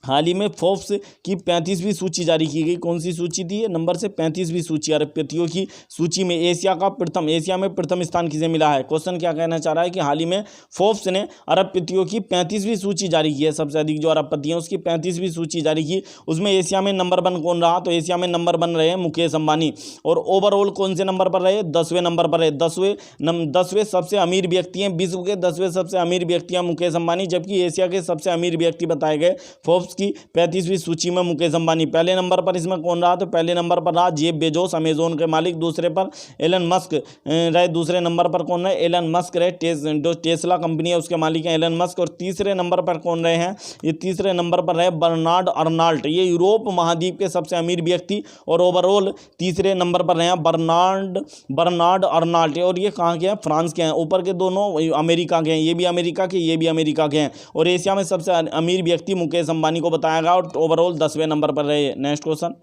हाल ही में फोर्ब्स की 35वीं सूची जारी की गई। कौन सी सूची थी? नंबर से 35वीं सूची, अरबपतियों की सूची में एशिया में प्रथम स्थान किसे मिला है? क्वेश्चन क्या कहना चाह रहा है कि हाल ही में फोर्ब्स ने अरबपतियों की 35वीं सूची जारी की है, सबसे अधिक जो अरबपति हैं उसकी 35वीं सूची जारी की। उसमें एशिया में नंबर 1 कौन रहा? तो एशिया में नंबर 1 रहे मुकेश अंबानी। और ओवरऑल कौन से नंबर पर रहे? 10वें नंबर पर रहे। 10वें सबसे अमीर व्यक्ति हैं, विश्व के 10वें सबसे अमीर व्यक्ति हैं मुकेश अंबानी, जबकि एशिया के सबसे अमीर व्यक्ति बताए गए फोर्ब्स की 35वीं सूची में मुकेश अंबानी। पहले नंबर पर इसमें कौन रहा? तो पहले नंबर पर रहा जेफ बेजोस, अमेजोन के मालिक। दूसरे पर एलन मस्क रहे। दूसरे नंबर पर कौन रहे? एलन मस्क रहे, जो टेस्ला कंपनी है उसके मालिक हैं एलन मस्क। और तीसरे नंबर पर कौन रहे हैं? ये तीसरे नंबर पर रहे बर्नार्ड अर्नाल्ट, ये यूरोप महाद्वीप के सबसे अमीर व्यक्ति और ओवरऑल तीसरे नंबर पर रहे हैं बर्नार्ड अर्नाल्ट। और ये कहाँ के हैं? फ्रांस के हैं। ऊपर के दोनों अमेरिका के हैं, ये भी अमेरिका के हैं। और एशिया में सबसे अमीर व्यक्ति मुकेश अंबानी को बताया गया और ओवरऑल 10वें नंबर पर रहे। नेक्स्ट क्वेश्चन,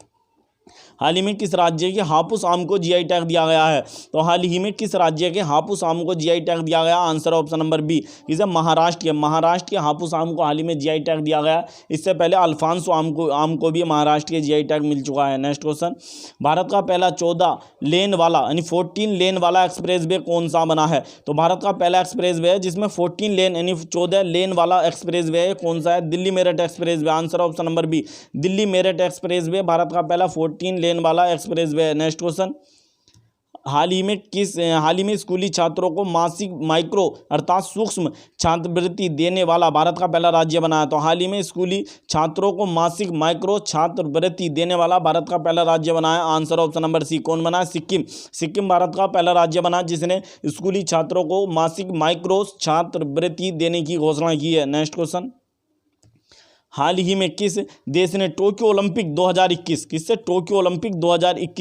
हाल ही में किस राज्य के हापुस आम को जीआई टैग दिया गया है? तो हाल ही में किस राज्य के हापुस आम को जीआई टैग दिया गया? आंसर ऑप्शन नंबर बी, इसे महाराष्ट्र के हापुस आम को हाल ही में जीआई टैग दिया गया। इससे पहले अल्फांसो आम को भी महाराष्ट्र के जीआई टैग मिल चुका है। नेक्स्ट क्वेश्चन, भारत का पहला 14 लेन वाला एक्सप्रेस वे कौन सा बना है? तो भारत का पहला एक्सप्रेस वे है जिसमें 14 लेन वाला एक्सप्रेस वे है, कौन सा है? Delhi Meerut expressway. Answer option number B, Delhi Meerut expressway Bharat का पहला 14 लेन वाला एक्सप्रेस वे है। नेक्स्ट क्वेश्चन, हाल ही में स्कूली छात्रों को मासिक माइक्रो अर्थात सूक्ष्म छात्रवृत्ति देने वाला भारत का पहला राज्य बना है। तो हाल ही में स्कूली छात्रों को मासिक माइक्रो छात्रवृत्ति देने वाला भारत का पहला राज्य बना है। आंसर ऑप्शन नंबर सी, कौन बना है? सिक्किम भारत का पहला राज्य बना जिसने स्कूली छात्रों को मासिक माइक्रो छात्रवृत्ति देने की घोषणा की है। नेक्स्ट क्वेश्चन, हाल ही में किस देश ने टोक्यो ओलंपिक 2021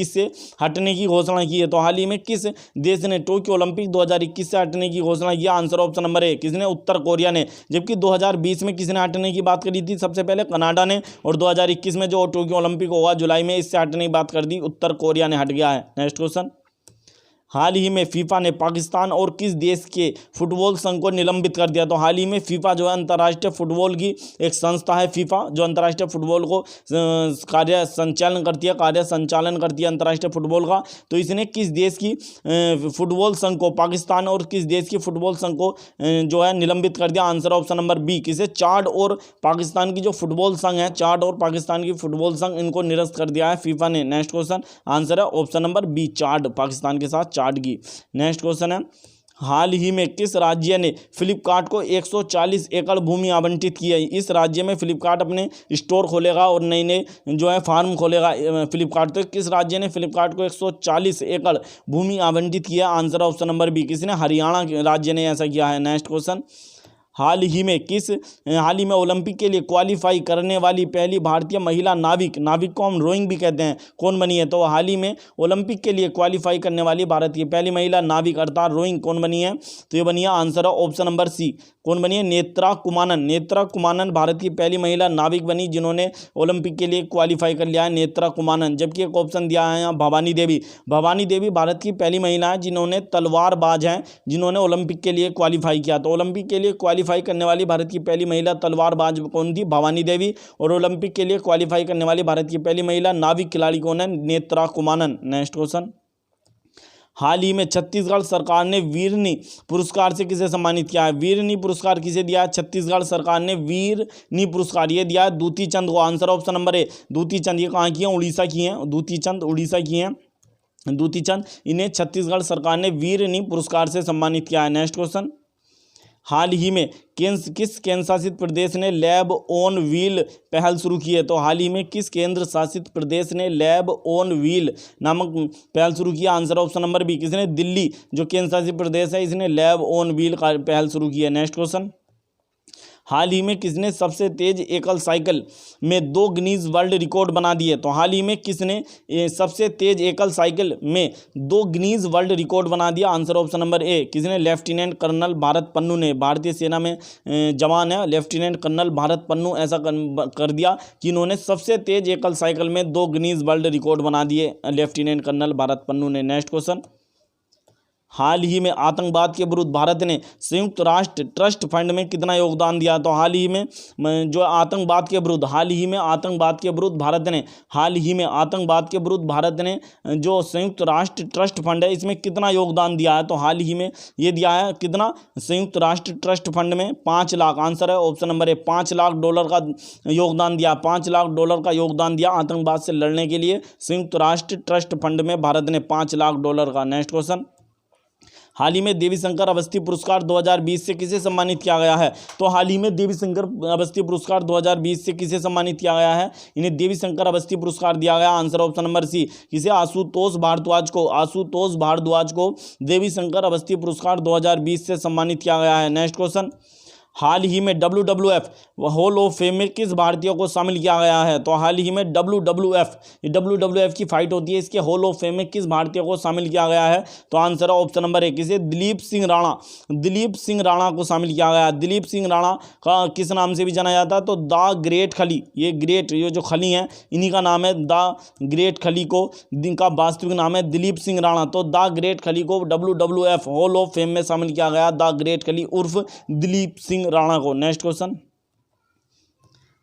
से हटने की घोषणा की है? तो हाल ही में किस देश ने टोक्यो ओलंपिक 2021 से हटने की घोषणा की? आंसर ऑप्शन नंबर ए, किसने? उत्तर कोरिया ने। जबकि 2020 में किसने हटने की बात करी थी? सबसे पहले कनाडा ने। और 2021 में जो टोक्यो ओलंपिक होगा जुलाई में, इससे हटने की बात कर दी उत्तर कोरिया ने, हट गया है। नेक्स्ट क्वेश्चन, हाल ही में फीफा ने पाकिस्तान और किस देश के फुटबॉल संघ को निलंबित कर दिया? तो हाल ही में फीफा जो है अंतर्राष्ट्रीय फुटबॉल की एक संस्था है, फीफा जो अंतर्राष्ट्रीय फुटबॉल को कार्य संचालन करती है अंतर्राष्ट्रीय फुटबॉल का। तो इसने किस देश की फुटबॉल संघ को, पाकिस्तान और किस देश की फुटबॉल संघ को जो है निलंबित कर दिया? आंसर ऑप्शन नंबर बी, किसे? चाड और पाकिस्तान की जो फुटबॉल संघ है, चाड और पाकिस्तान की फुटबॉल संघ, इनको निरस्त कर दिया है फीफा ने। नेक्स्ट क्वेश्चन आंसर है ऑप्शन नंबर बी, चाड, पाकिस्तान के साथ चाड की। नेक्स्ट क्वेश्चन है, हाल ही में किस राज्य ने फ्लिपकार्ट को 140 एकड़ भूमि आवंटित की है? इस राज्य में फ्लिपकार्ट अपने स्टोर खोलेगा और नए नए जो है फार्म खोलेगा फ्लिपकार्ट। तो किस राज्य ने फ्लिपकार्ट को 140 एकड़ भूमि आवंटित किया? आंसर ऑप्शन नंबर बी, किसने? हरियाणा राज्य ने ऐसा किया है। नेक्स्ट क्वेश्चन, हाल ही में ओलंपिक के लिए क्वालिफाई करने वाली पहली भारतीय महिला नाविक को हम रोइंग भी कहते हैं, कौन बनी है? तो हाल ही में ओलंपिक के लिए क्वालिफाई करने वाली भारत की पहली महिला नाविक अर्थात रोइंग कौन बनी है? तो ये बनी है आंसर है ऑप्शन नंबर सी, कौन बनी है? नेत्रा कुमानन भारत की पहली महिला नाविक बनी जिन्होंने ओलंपिक के लिए क्वालिफाई कर लिया है, नेत्रा कुमानन। जबकि एक ऑप्शन दिया है यहाँ भवानी देवी भारत की पहली महिला है जिन्होंने तलवारबाज हैं जिन्होंने ओलंपिक के लिए क्वालिफाई किया। तो ओलंपिक के लिए क्वालिफाई करने वाली भारत की पहली महिला तलवारबाज कौन थी? भवानी देवी। और ओलंपिक के लिए क्वालिफाई करने वाली भारत की पहली महिला नाविक खिलाड़ी कौन है? नेत्रा कुमानन। नेक्स्ट क्वेश्चन, हाल ही में छत्तीसगढ़ सरकार ने वीरनी पुरस्कार से किसे सम्मानित किया है? वीरनी पुरस्कार किसे दिया है? छत्तीसगढ़ सरकार ने वीरनी पुरस्कार ये दिया है दूती चंद को। आंसर ऑप्शन नंबर ए, दूती चंद। ये कहाँ की है? उड़ीसा की हैं दूती चंद, उड़ीसा की हैं दूती चंद। इन्हें छत्तीसगढ़ सरकार ने वीरनी पुरस्कार से सम्मानित किया है। नेक्स्ट क्वेश्चन, हाल ही में किस केंद्र शासित प्रदेश ने लैब ऑन व्हील पहल शुरू की है? तो हाल ही में किस केंद्र शासित प्रदेश ने लैब ऑन व्हील नामक पहल शुरू किया? आंसर ऑप्शन नंबर बी, किसने? दिल्ली जो केंद्र शासित प्रदेश है इसने लैब ऑन व्हील का पहल शुरू की है। नेक्स्ट क्वेश्चन, हाल ही में किसने सबसे तेज एकल साइकिल में 2 गिनीज वर्ल्ड रिकॉर्ड बना दिए? तो हाल ही में किसने सबसे तेज एकल साइकिल में 2 गिनीज वर्ल्ड रिकॉर्ड बना दिया? आंसर ऑप्शन नंबर ए, किसने? लेफ्टिनेंट कर्नल भारत पन्नू ने। भारतीय सेना में जवान है लेफ्टिनेंट कर्नल भारत पन्नू, ऐसा कर दिया कि इन्होंने सबसे तेज एकल साइकिल में 2 गिनीज वर्ल्ड रिकॉर्ड बना दिए लेफ्टिनेंट कर्नल भारत पन्नू ने। नेक्स्ट क्वेश्चन, हाल ही में आतंकवाद के विरुद्ध भारत ने संयुक्त राष्ट्र ट्रस्ट फंड में कितना योगदान दिया? तो हाल ही में जो आतंकवाद के विरुद्ध भारत ने जो संयुक्त राष्ट्र ट्रस्ट फंड है इसमें कितना योगदान दिया है? तो हाल ही में ये दिया है कितना? संयुक्त राष्ट्र ट्रस्ट फंड में 5 लाख। आंसर है ऑप्शन नंबर ए, $5 लाख का योगदान दिया। $5 लाख का योगदान दिया आतंकवाद से लड़ने के लिए संयुक्त राष्ट्र ट्रस्ट फंड में भारत ने $5 लाख का। नेक्स्ट क्वेश्चन, हाल ही में देवी शंकर अवस्थी पुरस्कार 2020 से किसे सम्मानित किया गया है? तो हाल ही में देवी शंकर अवस्थी पुरस्कार 2020 से किसे सम्मानित किया गया है? इन्हें देवी शंकर अवस्थी पुरस्कार दिया गया। आंसर ऑप्शन नंबर सी, किसे? आशुतोष भारद्वाज को देवी शंकर अवस्थी पुरस्कार 2020 से सम्मानित किया गया है। नेक्स्ट क्वेश्चन, हाल ही में WWF हॉल ऑफ फेम में किस भारतीय को शामिल किया गया है? तो हाल ही में WWF की फाइट होती है, इसके हॉल ऑफ फेम में किस भारतीय को शामिल किया गया है? तो आंसर है ऑप्शन नंबर ए, किसे? दिलीप सिंह राणा को शामिल किया गया। दिलीप सिंह राणा का किस नाम से भी जाना जाता है? तो द ग्रेट खली। ये जो खली हैं इन्हीं का नाम है द ग्रेट खली को, जिनका वास्तविक नाम है दिलीप सिंह राणा। तो द ग्रेट खली को WWF हॉल ऑफ फेम में शामिल किया गया, द ग्रेट खली उर्फ दिलीप सिंह राणा को। नेक्स्ट क्वेश्चन,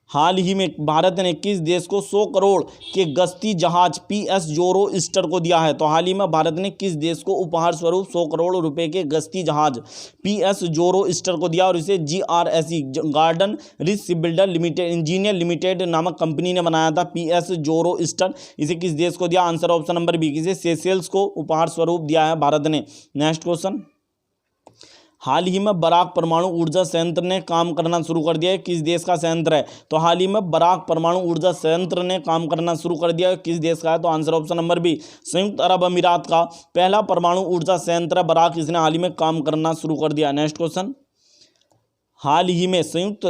हाल ही में भारत ने किस देश को 100 करोड़ के गश्ती जहाज PS जोरो ईस्टर को दिया है? तो हाल ही में भारत ने किस देश को उपहार स्वरूप 100 करोड़ रुपए के गश्ती जहाज PS जोरो ईस्टर को दिया? और इसे GRSE garden rich shipbuilder limited engineer limited नामक कंपनी ने बनाया था PS जोरो ईस्टर। इसे किस देश को दिया? आंसर ऑप्शन नंबर बी, किसे? सेशेल्स को उपहार स्वरूप दिया है भारत ने। नेक्स्ट क्वेश्चन, हाल ही में बराक परमाणु ऊर्जा संयंत्र ने काम करना शुरू कर दिया है, किस देश का संयंत्र है? तो हाल ही में बराक परमाणु ऊर्जा संयंत्र ने काम करना शुरू कर दिया है, किस देश का है? तो आंसर ऑप्शन नंबर बी, संयुक्त अरब अमीरात का पहला परमाणु ऊर्जा संयंत्र बराक, इसने हाल ही में काम करना शुरू कर दिया। नेक्स्ट क्वेश्चन, हाल ही में संयुक्त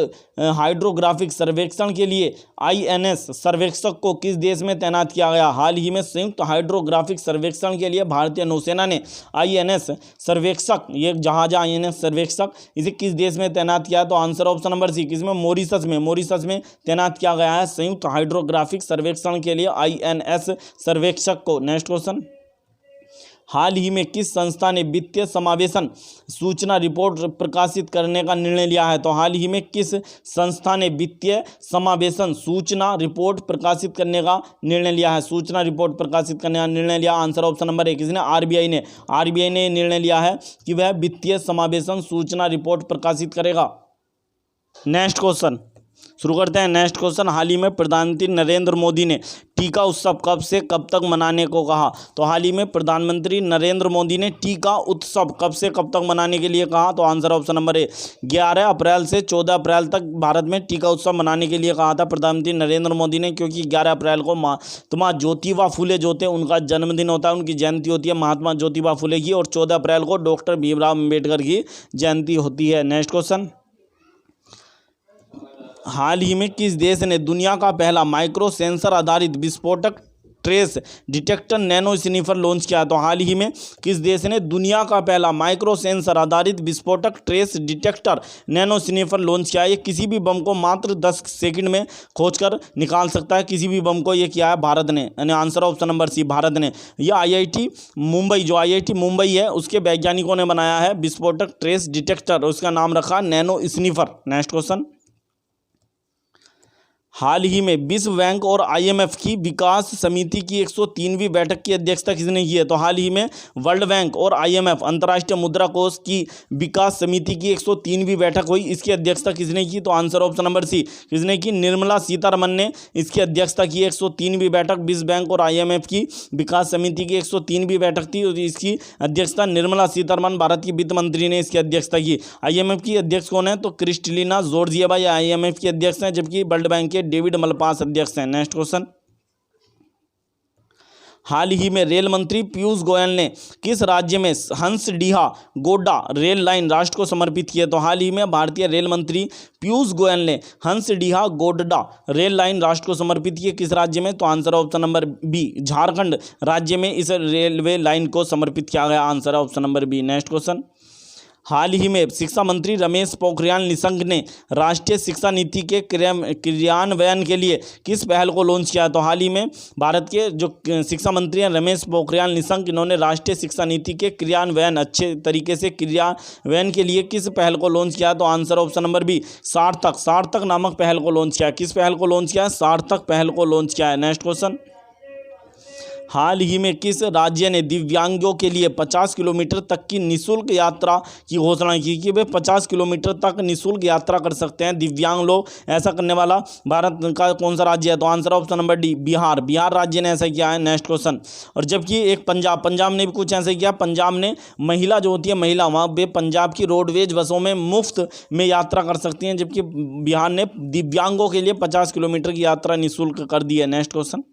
हाइड्रोग्राफिक सर्वेक्षण के लिए INS सर्वेक्षक को किस देश में तैनात किया गया? हाल ही में संयुक्त हाइड्रोग्राफिक सर्वेक्षण के लिए भारतीय नौसेना ने INS सर्वेक्षक, ये जहाज INS सर्वेक्षक, इसे किस देश में तैनात किया? तो आंसर ऑप्शन नंबर सी, किसमें? मॉरिशस में तैनात किया गया है संयुक्त हाइड्रोग्राफिक सर्वेक्षण के लिए INS सर्वेक्षक को। नेक्स्ट क्वेश्चन, हाल ही में किस संस्था ने वित्तीय समावेशन सूचना रिपोर्ट प्रकाशित करने का निर्णय लिया है? तो हाल ही में किस संस्था ने वित्तीय समावेशन सूचना रिपोर्ट प्रकाशित करने का निर्णय लिया है? सूचना रिपोर्ट प्रकाशित करने का निर्णय लिया। आंसर ऑप्शन नंबर 1 किसने? आरबीआई ने। आरबीआई ने निर्णय लिया है कि वह वित्तीय समावेशन सूचना रिपोर्ट प्रकाशित करेगा। नेक्स्ट क्वेश्चन शुरू करते हैं। नेक्स्ट क्वेश्चन, हाल ही में प्रधानमंत्री नरेंद्र मोदी ने टीका उत्सव कब से कब तक मनाने को कहा? तो हाल ही में प्रधानमंत्री नरेंद्र मोदी ने टीका उत्सव कब से कब तक मनाने के लिए कहा? तो आंसर ऑप्शन नंबर 1 11 अप्रैल से 14 अप्रैल तक भारत में टीका उत्सव मनाने के लिए कहा था प्रधानमंत्री नरेंद्र मोदी ने, क्योंकि 11 अप्रैल को महात्मा ज्योतिबा फुले जो थे उनका जन्मदिन होता है, उनकी जयंती होती है महात्मा ज्योतिबा फुले की, और 14 अप्रैल को डॉक्टर भीमराव अम्बेडकर की जयंती होती है। नेक्स्ट क्वेश्चन, हाल ही में किस देश ने दुनिया का पहला माइक्रो सेंसर आधारित विस्फोटक trace detector nano sniffer launch किया? तो हाल ही में किस देश ने दुनिया का पहला माइक्रो सेंसर आधारित विस्फोटक trace detector nano sniffer launch किया? ये किसी भी बम को मात्र 10 सेकंड में खोजकर निकाल सकता है। किसी भी बम को ये किया है भारत ने, यानी answer option number C Bharat ने। यह आईआईटी मुंबई, जो आईआईटी मुंबई है उसके वैज्ञानिकों ने बनाया है विस्फोटक ट्रेस डिटेक्टर, उसका नाम रखा नैनो स्निफर। नेक्स्ट क्वेश्चन, हाल ही में विश्व बैंक और आईएमएफ की विकास समिति की 103वीं बैठक की अध्यक्षता किसने की है? तो हाल ही में वर्ल्ड बैंक और आईएमएफ अंतर्राष्ट्रीय मुद्रा कोष की विकास समिति की 103वीं बैठक हुई, इसकी अध्यक्षता किसने की? तो आंसर ऑप्शन नंबर सी किसने की? निर्मला सीतारमन ने इसकी अध्यक्षता की। 103वीं बैठक विश्व बैंक और आईएमएफ की विकास समिति की 103वीं बैठक थी और इसकी अध्यक्षता निर्मला सीतारमन भारत की वित्त मंत्री ने इसकी अध्यक्षता की। आईएमएफ की अध्यक्ष कौन है? तो क्रिस्टलिना जॉर्जिएवा या आईएमएफ की अध्यक्ष हैं, जबकि वर्ल्ड बैंक के डेविड मलपास अध्यक्ष हैं। नेक्स्ट क्वेश्चन, हाल ही में रेल मंत्री पीयूष गोयल ने किस राज्य में हंसडीहा गोड्डा रेल लाइन राष्ट्र को समर्पित की है? तो हाल ही में भारतीय रेल मंत्री पीयूष गोयल ने हंसडीहा गोड्डा रेल लाइन राष्ट्र को समर्पित की है, किस राज्य में? तो answer option number B Jharkhand राज्य में इस रेलवे लाइन को समर्पित किया गया। Answer option number B. Next question, हाल ही में शिक्षा मंत्री रमेश पोखरियाल निशंक ने राष्ट्रीय शिक्षा नीति के क्रियान्वयन के लिए किस पहल को लॉन्च किया? तो हाल ही में भारत के जो शिक्षा मंत्री हैं रमेश पोखरियाल निशंक, इन्होंने राष्ट्रीय शिक्षा नीति के क्रियान्वयन अच्छे तरीके से क्रियान्वयन के लिए किस पहल को लॉन्च किया? तो आंसर ऑप्शन नंबर बी सार्थक नामक पहल को लॉन्च किया। किस पहल को लॉन्च किया? सार्थक पहल को लॉन्च किया है। नेक्स्ट क्वेश्चन, हाल ही में किस राज्य ने दिव्यांगों के लिए 50 किलोमीटर तक की निःशुल्क यात्रा की घोषणा की कि वे 50 किलोमीटर तक निःशुल्क यात्रा कर सकते हैं दिव्यांग लोग? ऐसा करने वाला भारत का कौन सा राज्य है? तो answer option number D Bihar राज्य ने ऐसा किया है। नेक्स्ट क्वेश्चन, और जबकि एक पंजाब ने भी कुछ ऐसा किया। पंजाब ने महिला जो होती है महिला वहाँ पे पंजाब की रोडवेज बसों में मुफ्त में यात्रा कर सकती हैं, जबकि बिहार ने दिव्यांगों के लिए 50 किलोमीटर की यात्रा निःशुल्क कर दी है। नेक्स्ट क्वेश्चन,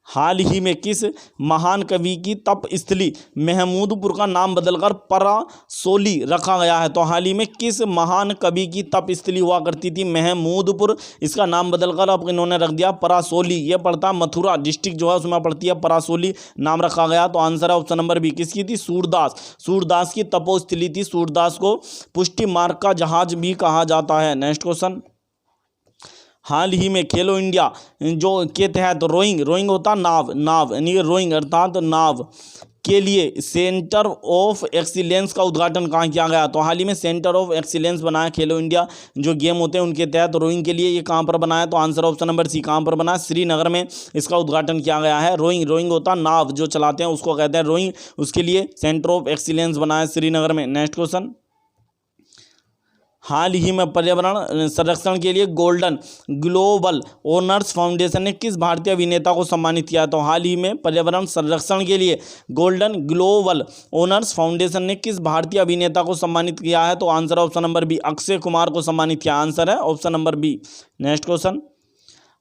हाल ही में किस महान कवि की तपस्थली महमूदपुर का नाम बदलकर परासोली रखा गया है? तो हाल ही में किस महान कवि की तपस्थली हुआ करती थी महमूदपुर, इसका नाम बदलकर अब इन्होंने रख दिया परासोली। ये पड़ता मथुरा डिस्ट्रिक्ट जो है उसमें पड़ती है, परासोली नाम रखा गया। तो आंसर है ऑप्शन नंबर बी किसकी थी? सूरदास की तपोस्थली थी। सूरदास को पुष्टि मार्ग का जहाज भी कहा जाता है। नेक्स्ट क्वेश्चन, हाल ही में खेलो इंडिया जो के तहत रोइंग होता नाव यानी रोइंग अर्थात नाव के लिए सेंटर ऑफ एक्सीलेंस का उद्घाटन कहाँ किया गया? तो हाल ही में सेंटर ऑफ एक्सीलेंस बनाया खेलो इंडिया जो गेम होते हैं उनके तहत रोइंग के लिए, ये कहाँ पर बनाया? तो आंसर ऑप्शन नंबर सी कहाँ पर बना? श्रीनगर में इसका उद्घाटन किया गया है। रोइंग होता नाव जो चलाते हैं उसको कहते हैं रोइंग, उसके लिए सेंटर ऑफ एक्सीलेंस बनाया श्रीनगर में। नेक्स्ट क्वेश्चन, हाल ही में पर्यावरण संरक्षण के लिए गोल्डन ग्लोबल ओनर्स फाउंडेशन ने किस भारतीय अभिनेता को सम्मानित किया? तो हाल ही में पर्यावरण संरक्षण के लिए गोल्डन ग्लोबल ओनर्स फाउंडेशन ने किस भारतीय अभिनेता को सम्मानित किया है? तो answer option number B Akshay Kumar को सम्मानित किया। आंसर है option number B. Next question,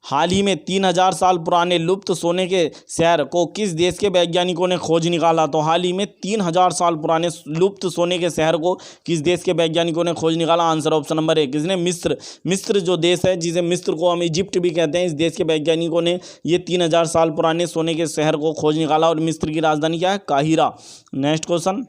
हाल ही में 3000 साल पुराने लुप्त सोने के शहर को किस देश के वैज्ञानिकों ने खोज निकाला? तो हाल ही में 3000 साल पुराने लुप्त सोने के शहर को किस देश के वैज्ञानिकों ने खोज निकाला? आंसर ऑप्शन नंबर ए किसने? मिस्र जो देश है जिसे मिस्र को हम इजिप्ट भी कहते हैं, इस देश के वैज्ञानिकों ने ये 3000 साल पुराने सोने के शहर को खोज निकाला और मिस्र की राजधानी क्या है? काहिरा। नेक्स्ट क्वेश्चन,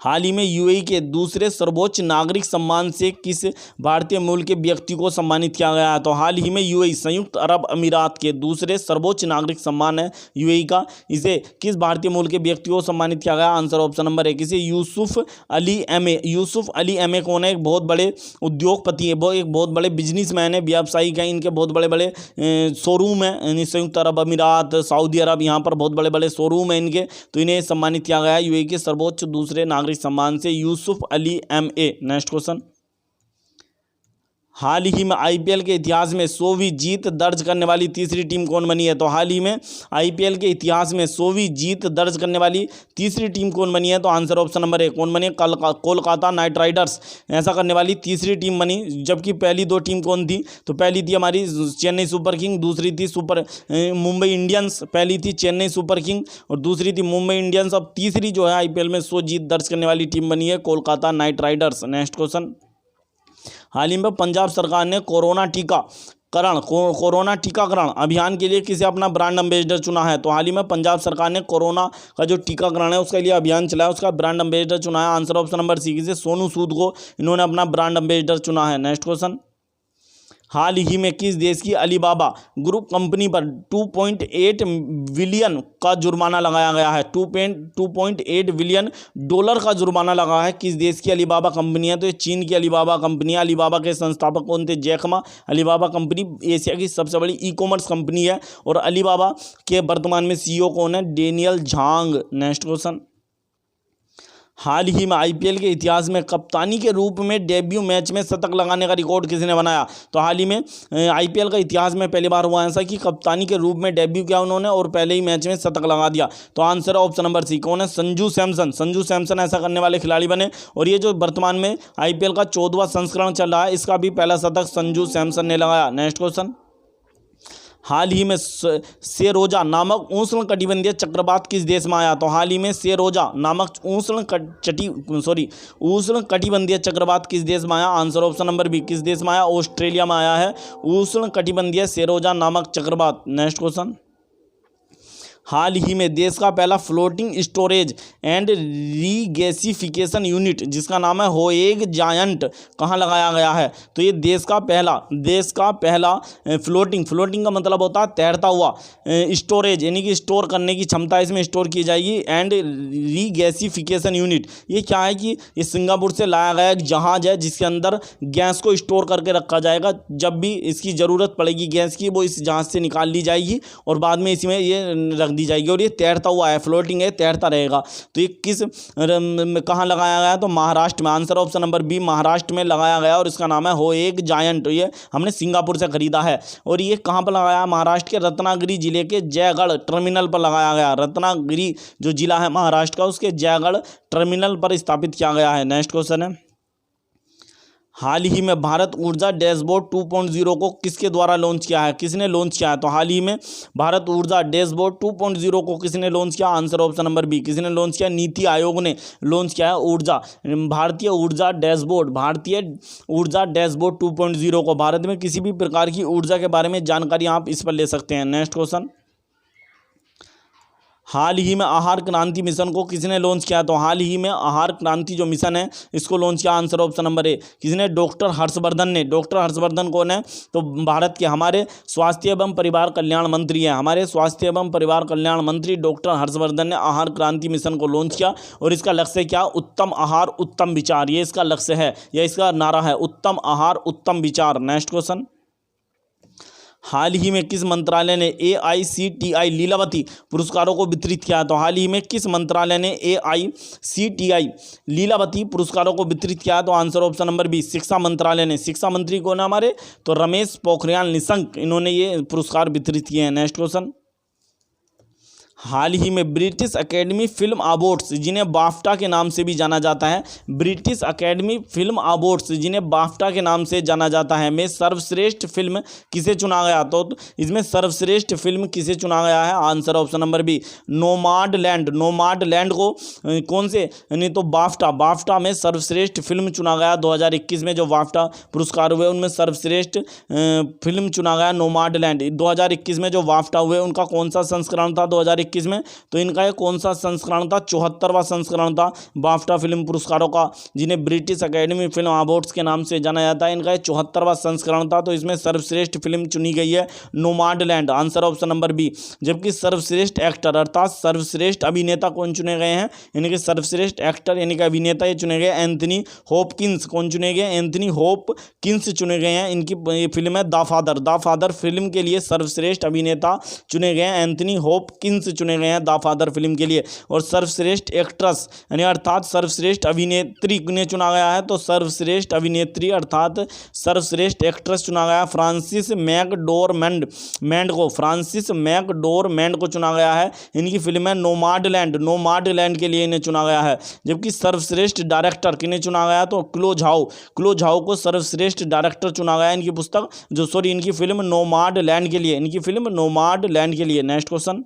हाल ही में यूएई के दूसरे सर्वोच्च नागरिक सम्मान से किस भारतीय मूल के व्यक्ति को सम्मानित किया गया है? तो हाल ही में यूएई संयुक्त अरब अमीरात के दूसरे सर्वोच्च नागरिक सम्मान है यूएई का, इसे किस भारतीय मूल के व्यक्ति को सम्मानित किया गया? आंसर ऑप्शन नंबर एक, इसे यूसुफ अली एमए। यूसुफ अली एमए कौन है? एक बहुत बड़े उद्योगपति है, वो एक बहुत बड़े बिजनेसमैन है, व्यावसायिक हैं, इनके बहुत बड़े बड़े शोरूम हैं संयुक्त अरब अमीरात, सऊदी अरब, यहाँ पर बहुत बड़े बड़े शोरूम हैं इनके, तो इन्हें सम्मानित किया गया है यूएई के सर्वोच्च दूसरे नागरिक सम्मान से, Yusuf Ali MA. Next question, हाल ही में आईपीएल के इतिहास में 100वीं जीत दर्ज करने वाली तीसरी टीम कौन बनी है? तो हाल ही में आईपीएल के इतिहास में 100वीं जीत दर्ज करने वाली तीसरी टीम कौन बनी है? तो आंसर ऑप्शन नंबर एक, कौन बनी है? कोलकाता नाइट राइडर्स ऐसा करने वाली तीसरी टीम बनी। जबकि पहली दो टीम कौन थी? तो पहली थी हमारी चेन्नई सुपर किंग, दूसरी थी मुंबई इंडियंस। पहली थी चेन्नई सुपर किंग और दूसरी थी मुंबई इंडियंस। अब तीसरी जो है आईपीएल में 100 जीत दर्ज करने वाली टीम बनी है Kolkata Knight Riders. Next question, हाल ही में पंजाब सरकार ने कोरोना टीकाकरण अभियान के लिए किसे अपना ब्रांड एम्बेसडर चुना है? तो हाल ही में पंजाब सरकार ने कोरोना का जो टीकाकरण है उसके लिए अभियान चलाया, उसका ब्रांड एम्बेसडर चुना है। आंसर ऑप्शन नंबर सी, किसे? सोनू सूद को इन्होंने अपना ब्रांड एम्बेसडर चुना है। नेक्स्ट क्वेश्चन, हाल ही में किस देश की अलीबाबा ग्रुप कंपनी पर 2.8 बिलियन का जुर्माना लगाया गया है? 2.8 बिलियन डॉलर का जुर्माना लगा है। किस देश की अलीबाबा कंपनी है? तो ये चीन की अलीबाबा कंपनी है। अलीबाबा के संस्थापक कौन थे? Jack Ma. Alibaba company Asia की सबसे बड़ी ई कॉमर्स कंपनी है और अलीबाबा के वर्तमान में सीईओ कौन है? डेनियल झांग। नेक्स्ट क्वेश्चन, हाल ही में आईपीएल के इतिहास में कप्तानी के रूप में डेब्यू मैच में शतक लगाने का रिकॉर्ड किसने बनाया? तो हाल ही में आईपीएल का इतिहास में पहली बार हुआ ऐसा कि कप्तानी के रूप में डेब्यू किया उन्होंने और पहले ही मैच में शतक लगा दिया। तो आंसर ऑप्शन नंबर सी, कौन है? संजू सैमसन। संजू सैमसन ऐसा करने वाले खिलाड़ी बने और ये जो वर्तमान में आईपीएल का 14वां संस्करण चल रहा है इसका भी पहला शतक संजू सैमसन ने लगाया। नेक्स्ट क्वेश्चन, हाल ही में सेरोजा नामक उष्णकटिबंधीय चक्रवात किस देश में आया? तो हाल ही में सेरोजा नामक उष्णकटिबंधीय चक्रवात किस देश में आया? आंसर ऑप्शन नंबर बी, किस देश में आया? ऑस्ट्रेलिया में आया है उष्णकटिबंधीय सेरोजा नामक चक्रवात। नेक्स्ट क्वेश्चन, हाल ही में देश का पहला floating storage and regasification unit जिसका नाम है होएग जायंट कहाँ लगाया गया है? तो ये देश का पहला फ्लोटिंग का मतलब होता है तैरता हुआ, स्टोरेज यानी कि स्टोर करने की क्षमता इसमें स्टोर की जाएगी, एंड रीगैसिफिकेशन यूनिट ये क्या है कि ये सिंगापुर से लाया गया एक जहाज़ है जिसके अंदर गैस को स्टोर करके रखा जाएगा। जब भी इसकी ज़रूरत पड़ेगी गैस की वो इस जहाज़ से निकाल ली जाएगी और बाद में इसमें ये रख दी जाएगी और ये तैरता हुआ है, फ्लोटिंग है, तैरता रहेगा। तो ये कहाँ लगाया गया? तो महाराष्ट्र में। Answer option number B, Maharashtra में लगाया गया और इसका नाम है होएग जायंट। ये हमने सिंगापुर से खरीदा है और ये कहाँ पर लगाया? महाराष्ट्र के रत्नागिरी जिले के जयगढ़ टर्मिनल पर लगाया गया। रत्नागिरी जो जिला है महाराष्ट्र का उसके जयगढ़ टर्मिनल पर स्थापित किया गया है। नेक्स्ट क्वेश्चन है, हाल ही में भारत ऊर्जा डैशबोर्ड 2.0 को किसके द्वारा लॉन्च किया है? किसने लॉन्च किया है? तो हाल ही में भारत ऊर्जा डैशबोर्ड 2.0 को किसने लॉन्च किया? आंसर ऑप्शन नंबर बी, किसने लॉन्च किया? नीति आयोग ने लॉन्च किया है भारतीय ऊर्जा डैशबोर्ड 2.0 को। भारत में किसी भी प्रकार की ऊर्जा के बारे में जानकारी आप इस पर ले सकते हैं। नेक्स्ट क्वेश्चन, हाल ही में आहार क्रांति मिशन को किसने लॉन्च किया? तो हाल ही में आहार क्रांति जो मिशन है इसको लॉन्च किया। आंसर ऑप्शन नंबर ए, किसने? डॉक्टर हर्षवर्धन ने। डॉक्टर हर्षवर्धन कौन है? तो भारत के हमारे स्वास्थ्य एवं परिवार कल्याण मंत्री हैं। हमारे स्वास्थ्य एवं परिवार कल्याण मंत्री डॉक्टर हर्षवर्धन ने आहार क्रांति मिशन को लॉन्च किया और इसका लक्ष्य क्या? उत्तम आहार उत्तम विचार, ये इसका लक्ष्य है या इसका नारा है, उत्तम आहार उत्तम विचार। नेक्स्ट क्वेश्चन, हाल ही में किस मंत्रालय ने AICTI लीलावती पुरस्कारों को वितरित किया? तो हाल ही में किस मंत्रालय ने AICTI लीलावती पुरस्कारों को वितरित किया? तो आंसर ऑप्शन नंबर बी, शिक्षा मंत्रालय ने। शिक्षा मंत्री कौन है हमारे? तो रमेश पोखरियाल निशंक, इन्होंने ये पुरस्कार वितरित किए हैं। नेक्स्ट क्वेश्चन, हाल ही में ब्रिटिश एकेडमी फिल्म अवार्ड्स जिन्हें बाफ्टा के नाम से भी जाना जाता है, ब्रिटिश एकेडमी फिल्म अवार्ड्स जिन्हें बाफ्टा के नाम से जाना जाता है में सर्वश्रेष्ठ फिल्म किसे चुना गया? तो इसमें सर्वश्रेष्ठ फिल्म किसे चुना गया है? Answer option number B, Nomadland. Nomadland को कौन से? नहीं तो बाफ्टा में सर्वश्रेष्ठ फिल्म चुना गया। 2021 में जो बाफ्टा पुरस्कार हुए उनमें सर्वश्रेष्ठ फिल्म चुना गया नोमाडलैंड। 2021 में जो बाफ्टा हुए उनका कौन सा संस्करण था? 2021 2021 में। तो इनका ये कौन सा संस्करण था? 74वां संस्करण था बाफ्टा फिल्म पुरस्कारों का, जिन्हें ब्रिटिश अकेडमी फिल्म अवार्ड्स के नाम से जाना जाता है। इनका ये 74वां संस्करण था। तो इसमें सर्वश्रेष्ठ फिल्म चुनी गई है नोमाडलैंड, आंसर ऑप्शन नंबर बी। जबकि सर्वश्रेष्ठ एक्टर अर्थात सर्वश्रेष्ठ अभिनेता कौन चुने गए हैं? यानी कि सर्वश्रेष्ठ एक्टर यानी कि अभिनेता ये चुने गए एंथनी हॉपकिंस। कौन चुने गए? एंथनी हॉपकिंस चुने गए हैं। इनकी फिल्म है the father. The father film के लिए सर्वश्रेष्ठ अभिनेता चुने गए हैं एंथनी हॉपकिंस चुने गए हैं द फादर फिल्म के लिए। और सर्वश्रेष्ठ एक्ट्रेस यानी अर्थात सर्वश्रेष्ठ अभिनेत्री ने चुना गया है। तो सर्वश्रेष्ठ अभिनेत्री अर्थात सर्वश्रेष्ठ एक्ट्रेस चुना गया फ्रांसिस मैकडोरमैंड को, फ्रांसिस मैकडोरमैंड को चुना गया है। इनकी फिल्म है नोमाडलैंड। नोमाडलैंड के लिए इन्हें चुना गया है। जबकि सर्वश्रेष्ठ डायरेक्टर किन्हें चुना गया? तो क्लो झाओ को सर्वश्रेष्ठ डायरेक्टर चुना गया इनकी पुस्तक इनकी फिल्म नोमाडलैंड के लिए, इनकी फिल्म नोमाडलैंड के लिए। नेक्स्ट क्वेश्चन,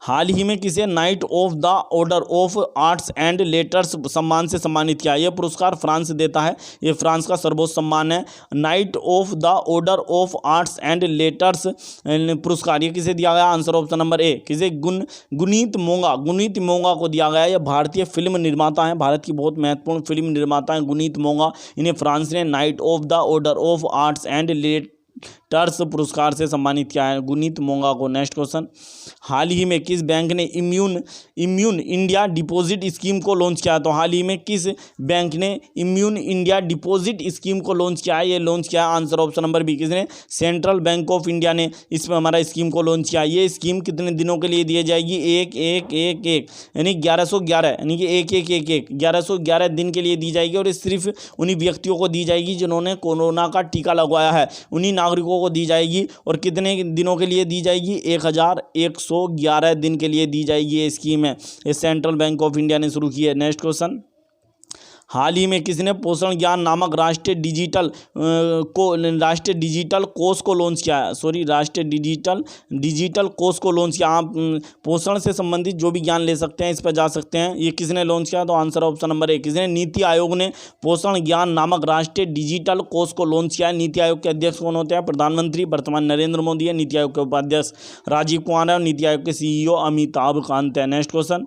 हाल ही में किसे night of the order of arts and letters सम्मान से सम्मानित किया? यह पुरस्कार फ्रांस देता है। यह फ्रांस का सर्वोच्च सम्मान है। Night of the order of arts and letters पुरस्कार ये किसे दिया गया? Answer option number A. किसे? गुनीत मोंगा को दिया गया। यह भारतीय फिल्म निर्माता हैं, भारत की बहुत महत्वपूर्ण फिल्म निर्माता हैं गुनीत मोंगा। इन्हें फ्रांस ने night of the order of arts and letters पुरस्कार से सम्मानित किया है गुनीत मोंगा को। नेक्स्ट क्वेश्चन, हाल ही में किस बैंक ने इम्यून इंडिया डिपॉजिट स्कीम को लॉन्च किया? तो हाल ही में किस बैंक ने इम्यून इंडिया डिपॉजिट स्कीम को लॉन्च किया है? ये लॉन्च किया है आंसर ऑप्शन नंबर बी। किसने? सेंट्रल बैंक ऑफ इंडिया ने इसमें हमारा स्कीम को लॉन्च किया। ये स्कीम कितने दिनों के लिए दी जाएगी? एक यानी 1111 यानी कि 1111 दिन के लिए दी जाएगी। और ये सिर्फ उन्हीं व्यक्तियों को दी जाएगी जिन्होंने कोरोना का टीका लगवाया है, उन्हीं नागरिकों को दी जाएगी। और कितने दिनों के लिए दी जाएगी? 1111 दिन के लिए दी जाएगी। ये स्कीम है, ये सेंट्रल बैंक ऑफ इंडिया ने शुरू की है। नेक्स्ट क्वेश्चन, हाल ही में किसने पोषण ज्ञान नामक राष्ट्रीय डिजिटल कोष को लॉन्च किया है? राष्ट्रीय डिजिटल कोष को लॉन्च किया। आप पोषण से संबंधित जो भी ज्ञान ले सकते हैं इस पर जा सकते हैं। ये किसने लॉन्च किया? तो आंसर ऑप्शन नंबर ए। किसने? नीति आयोग ने पोषण ज्ञान नामक राष्ट्रीय डिजिटल कोष को लॉन्च किया है। नीति आयोग के अध्यक्ष कौन होते हैं? प्रधानमंत्री वर्तमान नरेंद्र मोदी है। नीति आयोग के उपाध्यक्ष राजीव कुमार है और नीति आयोग के CEO अमिताभ कांत है। नेक्स्ट क्वेश्चन,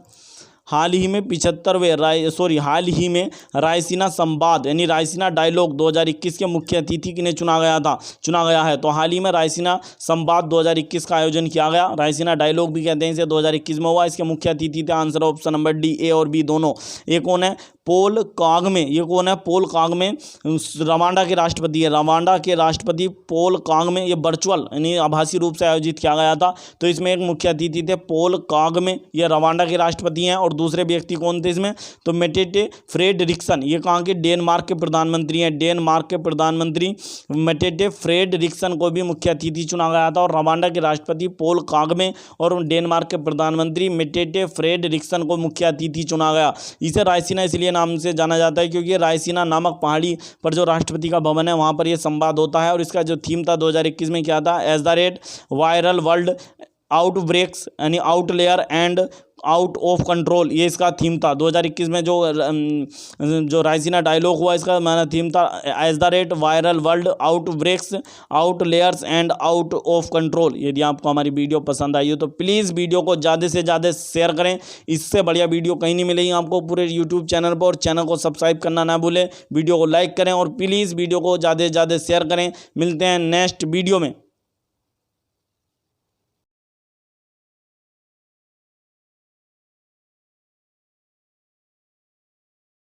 हाल ही में रायसीना संवाद यानी रायसीना डायलॉग 2021 के मुख्य अतिथि किन्हें चुना गया है? तो हाल ही में रायसीना संवाद 2021 का आयोजन किया गया। रायसीना डायलॉग भी कहते हैं इसे, 2021 में हुआ। इसके मुख्य अतिथि थे आंसर ऑप्शन नंबर डी, ए और बी दोनों। ये कौन है? Paul Kagame. ये कौन है? पॉल कागमे रवांडा के राष्ट्रपति है। रवांडा के राष्ट्रपति पॉल कागमे। ये वर्चुअल यानी आभासी रूप से आयोजित किया गया था। तो इसमें एक मुख्य अतिथि थे पॉल कागमे, ये रवांडा के राष्ट्रपति हैं। और दूसरे व्यक्ति कौन थे इसमें? तो मेटेटे फ्रेडरिक्सन, ये कहाँ के? डेनमार्क के प्रधानमंत्री हैं। डेनमार्क के प्रधानमंत्री मेटेटे फ्रेडरिक्सन को भी मुख्य अतिथि चुना गया था। और रवांडा के राष्ट्रपति पॉल कागमे और डेनमार्क के प्रधानमंत्री मेटेटे फ्रेडरिक्सन को मुख्य अतिथि चुना गया। इसे रायसीना इसलिए नाम से जाना जाता है क्योंकि रायसीना नामक पहाड़ी पर जो राष्ट्रपति का भवन है वहाँ पर यह संवाद होता है। और इसका जो थीम था 2021 में क्या था? As the rate viral world outbreaks यानी outlier and out of control, ये इसका थीम था। 2021 में जो रायसीना डायलॉग हुआ इसका मैंने थीम था as the rate viral world outbreaks out layers and out of control. यदि आपको हमारी वीडियो पसंद आई हो तो प्लीज़ वीडियो को ज़्यादा से ज़्यादा शेयर करें। इससे बढ़िया वीडियो कहीं नहीं मिलेगी आपको पूरे यूट्यूब चैनल पर। और चैनल को सब्सक्राइब करना ना भूलें, वीडियो को लाइक करें और प्लीज़ वीडियो को ज़्यादा से ज़्यादा शेयर करें। मिलते हैं नेक्स्ट वीडियो में।